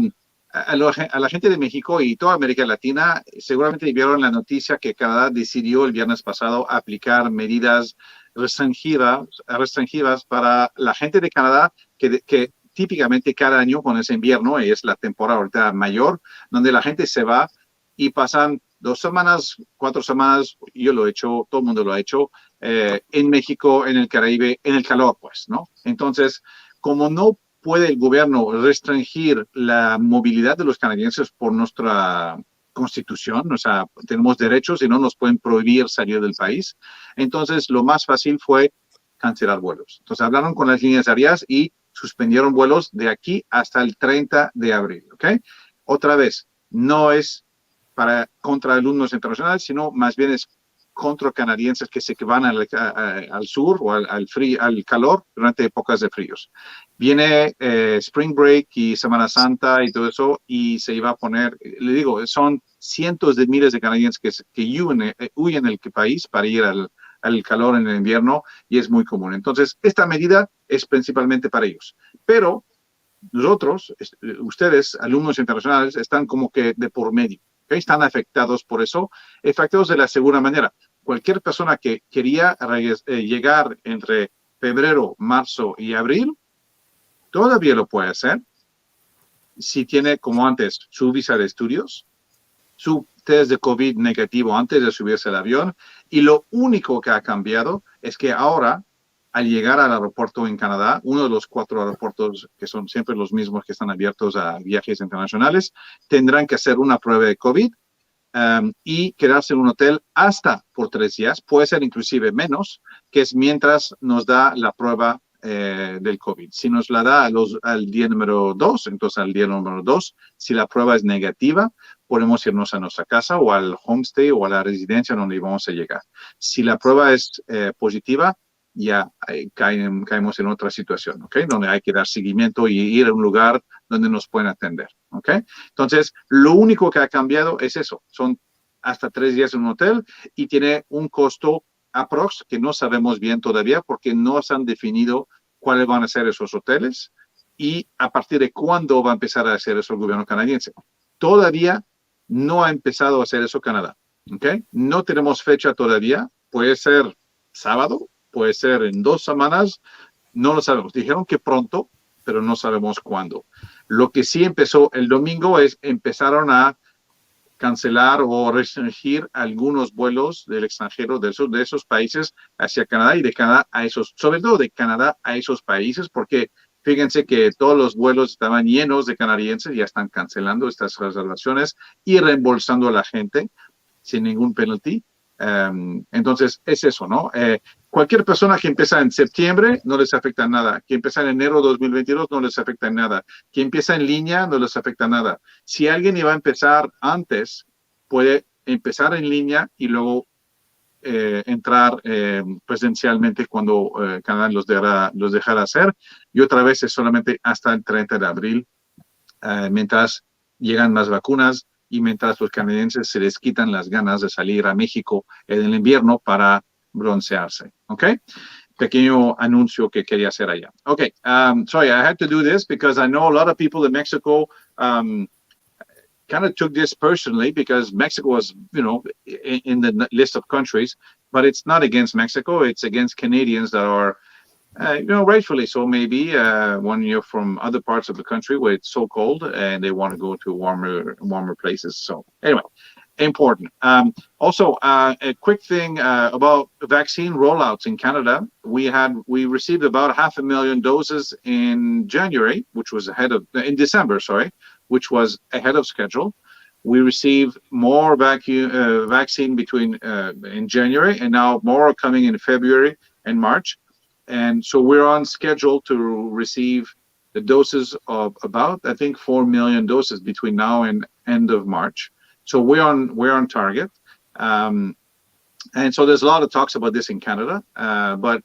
la gente de México y toda América Latina, seguramente vieron la noticia que Canadá decidió el viernes pasado aplicar medidas restringidas para la gente de Canadá que típicamente cada año con ese invierno, y es la temporada ahorita mayor, donde la gente se va y pasan 2 semanas, 4 semanas, yo lo he hecho, todo el mundo lo ha hecho, en México, en el Caribe, en el calor, pues, ¿no? Entonces, como no puede el gobierno restringir la movilidad de los canadienses por nuestra Constitución, o sea, tenemos derechos y no nos pueden prohibir salir del país, entonces lo más fácil fue cancelar vuelos. Entonces hablaron con las líneas aéreas y suspendieron vuelos de aquí hasta el 30 de abril, ¿ok? Otra vez, no es contra alumnos internacionales, sino más bien es contra canadienses que se van al sur o al calor durante épocas de fríos. Viene Spring Break y Semana Santa y todo eso, y se iba a poner, le digo, son cientos de miles de canadienses que huyen del país para ir al calor en el invierno, y es muy común. Entonces, esta medida es principalmente para ellos. Pero nosotros, ustedes, alumnos internacionales, están como que de por medio. ¿Okay? Están afectados por eso, afectados de la segunda manera. Cualquier persona que quería llegar entre febrero, marzo y abril, todavía lo puede hacer si tiene, como antes, su visa de estudios, su test de COVID negativo antes de subirse al avión, y lo único que ha cambiado es que ahora, al llegar al aeropuerto en Canadá, uno de los 4 aeropuertos que son siempre los mismos que están abiertos a viajes internacionales, tendrán que hacer una prueba de COVID y quedarse en un hotel hasta por 3 días, puede ser inclusive menos, que es mientras nos da la prueba del COVID. Si nos la da al día número 2, entonces al día número 2, si la prueba es negativa, podemos irnos a nuestra casa o al homestay o a la residencia donde vamos a llegar. Si la prueba es positiva, ya caemos en otra situación, ¿ok? Donde hay que dar seguimiento y ir a un lugar donde nos pueden atender, ¿ok? Entonces, lo único que ha cambiado es eso. Son hasta 3 días en un hotel y tiene un costo aprox que no sabemos bien todavía porque no se han definido cuáles van a ser esos hoteles y a partir de cuándo va a empezar a hacer eso el gobierno canadiense. Todavía no ha empezado a hacer eso Canadá, ¿ok? No tenemos fecha todavía. Puede ser sábado, puede ser en 2 semanas, no lo sabemos. Dijeron que pronto, pero no sabemos cuándo. Lo que sí empezó el domingo es empezaron a cancelar o restringir algunos vuelos del extranjero de esos países hacia Canadá y de Canadá a esos, sobre todo de Canadá a esos países, porque fíjense que todos los vuelos estaban llenos de canadienses, ya están cancelando estas reservaciones y reembolsando a la gente sin ningún penalty. Entonces, es eso, ¿no? Cualquier persona que empieza en septiembre no les afecta nada. Que empieza en enero de 2022 no les afecta nada. Que empieza en línea no les afecta nada. Si alguien iba a empezar antes, puede empezar en línea y luego entrar presencialmente cuando Canadá los dejará hacer. Y otra vez es solamente hasta el 30 de abril, mientras llegan más vacunas y mientras los canadienses se les quitan las ganas de salir a México en el invierno para broncearse, ¿ok? Pequeño anuncio que quería hacer allá. Okay, sorry, I had to do this because I know a lot of people in Mexico kind of took this personally because Mexico was, you know, in the list of countries, but it's not against Mexico, it's against Canadians that are, you know, rightfully so maybe when you're from other parts of the country where it's so cold and they want to go to warmer places. So anyway, important. Also, a quick thing about vaccine rollouts in Canada. We received about 500,000 doses in January, which was in December, sorry, which was ahead of schedule. We received more vaccine in January, and now more are coming in February and March. And so we're on schedule to receive the doses of about, I think, 4 million doses between now and end of March. So we're on target. And so there's a lot of talks about this in Canada, but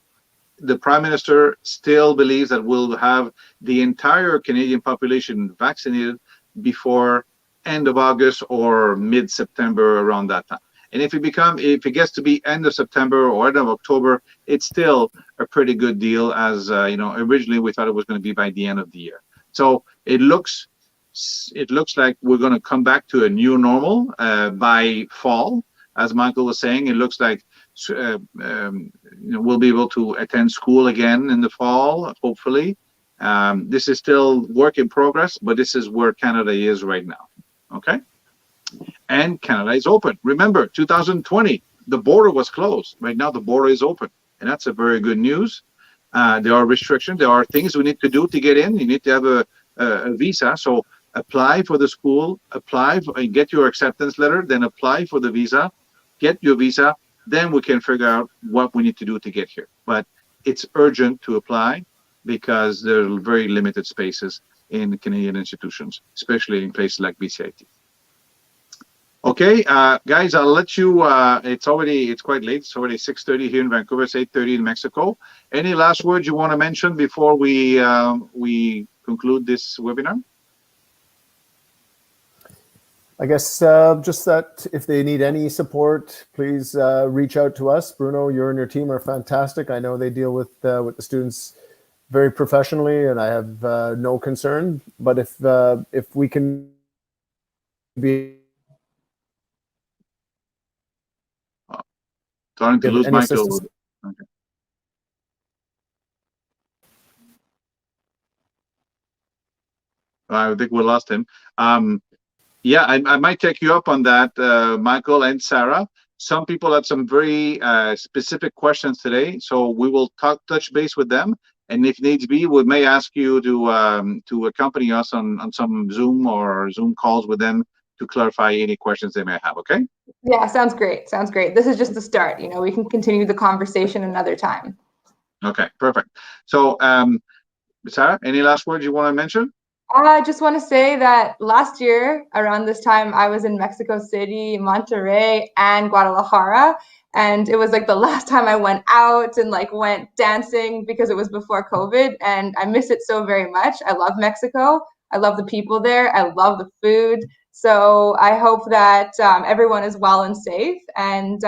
the Prime Minister still believes that we'll have the entire Canadian population vaccinated before end of August or mid-September, around that time. And if it gets to be end of September or end of October, it's still a pretty good deal, as you know, originally we thought it was going to be by the end of the year. So it looks like we're going to come back to a new normal by fall. As Michael was saying, it looks like you know, we'll be able to attend school again in the fall, hopefully. This is still work in progress, but this is where Canada is right now. Okay? And Canada is open. Remember, 2020, the border was closed. Right now, the border is open. And that's a very good news. There are restrictions. There are things we need to do to get in. You need to have a visa. So apply for the school, get your acceptance letter, then apply for the visa, get your visa. Then we can figure out what we need to do to get here. But it's urgent to apply because there are very limited spaces in Canadian institutions, especially in places like BCIT. Okay, guys, I'll let you, it's quite late. It's already 6:30 here in Vancouver. It's 8:30 in Mexico. Any last words you want to mention before we conclude this webinar? I guess just that if they need any support, please reach out to us. Bruno, you and your team are fantastic. I know they deal with the students very professionally, and I have no concern. But if we can be starting to lose Michael. Okay. I think we lost him. Yeah, I might take you up on that, Michael and Sarah. Some people had some very specific questions today, so we will touch base with them. And if needs be, we may ask you to accompany us on some Zoom or Zoom calls with them to clarify any questions they may have, okay? Yeah, sounds great. Sounds great. This is just the start. You know, we can continue the conversation another time. Okay, perfect. So, Sarah, any last words you want to mention? I just want to say that last year, around this time, I was in Mexico City, Monterrey, and Guadalajara. And it was like the last time I went out and like went dancing because it was before COVID. And I miss it so very much. I love Mexico. I love the people there. I love the food. So I hope that everyone is well and safe. And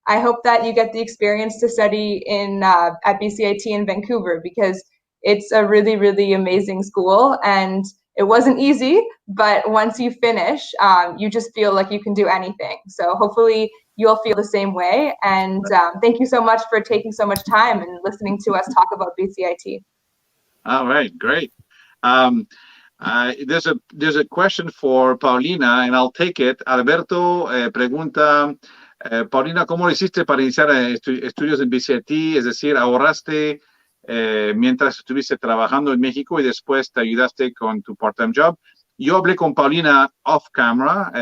I hope that you get the experience to study in at BCIT in Vancouver, because it's a really, really amazing school, and it wasn't easy, but once you finish, you just feel like you can do anything. So hopefully you'll feel the same way. And thank you so much for taking so much time and listening to us talk about BCIT. All right, great. There's a question for Paulina, and I'll take it. Alberto pregunta, Paulina, ¿cómo lo hiciste para iniciar estudios en BCIT? Es decir, ahorraste mientras estuviste trabajando en México y después te ayudaste con tu part-time job. Yo hablé con Paulina off-camera,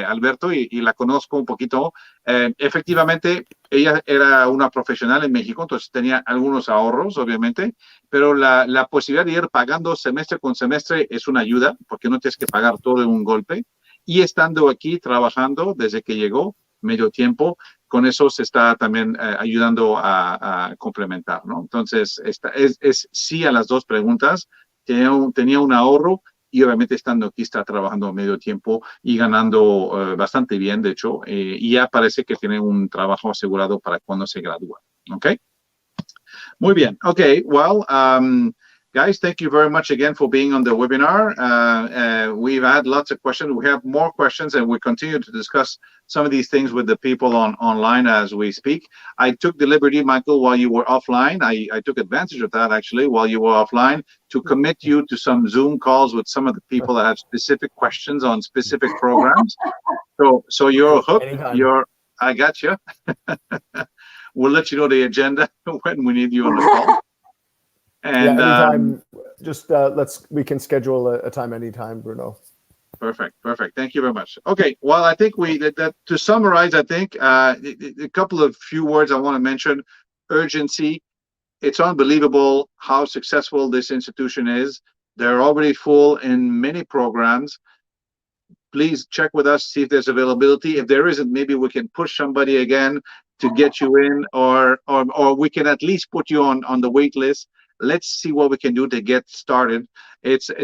Alberto, y la conozco un poquito. Efectivamente, ella era una profesional en México, entonces tenía algunos ahorros, obviamente, pero la posibilidad de ir pagando semestre con semestre es una ayuda, porque no tienes que pagar todo en un golpe. Y estando aquí trabajando desde que llegó, medio tiempo, con eso se está también ayudando a complementar, ¿no? Entonces, es sí a las dos preguntas. Tenía un ahorro y obviamente estando aquí está trabajando medio tiempo y ganando bastante bien, de hecho, y ya parece que tiene un trabajo asegurado para cuando se gradúa, ¿ok? Muy bien. Okay, well, guys, thank you very much again for being on the webinar. We've had lots of questions. We have more questions, and we continue to discuss some of these things with the people online as we speak. I took the liberty, Michael, while you were offline. I took advantage of that, actually, while you were offline, to commit you to some Zoom calls with some of the people that have specific questions on specific programs. So you're hooked. Anytime. I got you. We'll let you know the agenda when we need you on the call. And yeah, anytime. Just we can schedule a time anytime, Bruno. Perfect. Thank you very much. Okay, well, I think to summarize, I think a couple of few words I want to mention. Urgency. It's unbelievable how successful this institution is. They're already full in many programs. Please check with us, see if there's availability. If there isn't, maybe we can push somebody again to get you in, or we can at least put you on the wait list. Let's see what we can do to get started. It's a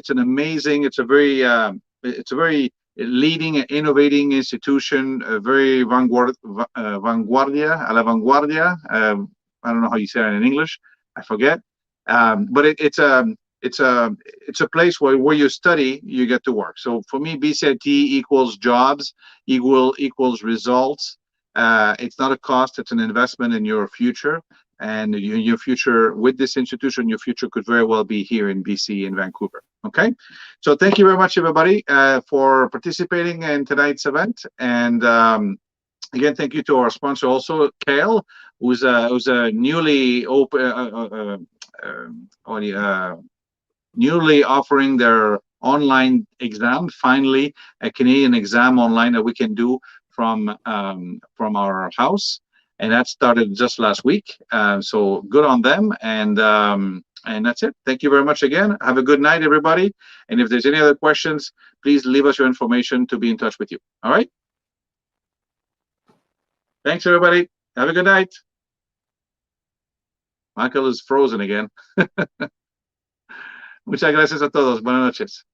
very leading and innovating institution, a very vanguardia, a la vanguardia. I don't know how you say it in English. I forget. But it's a place where you study, you get to work. So for me, BCIT equals jobs, equals results. It's not a cost, it's an investment in your future. And your future with this institution, your future could very well be here in BC, in Vancouver. Okay, so thank you very much, everybody, for participating in tonight's event. And again, thank you to our sponsor also, Kale, who's a newly newly offering their online exam. Finally, a Canadian exam online that we can do from our house. And that started just last week. So good on them. And that's it. Thank you very much again. Have a good night, everybody. And if there's any other questions, please leave us your information to be in touch with you. All right? Thanks, everybody. Have a good night. Michael is frozen again. Muchas gracias a todos. Buenas noches.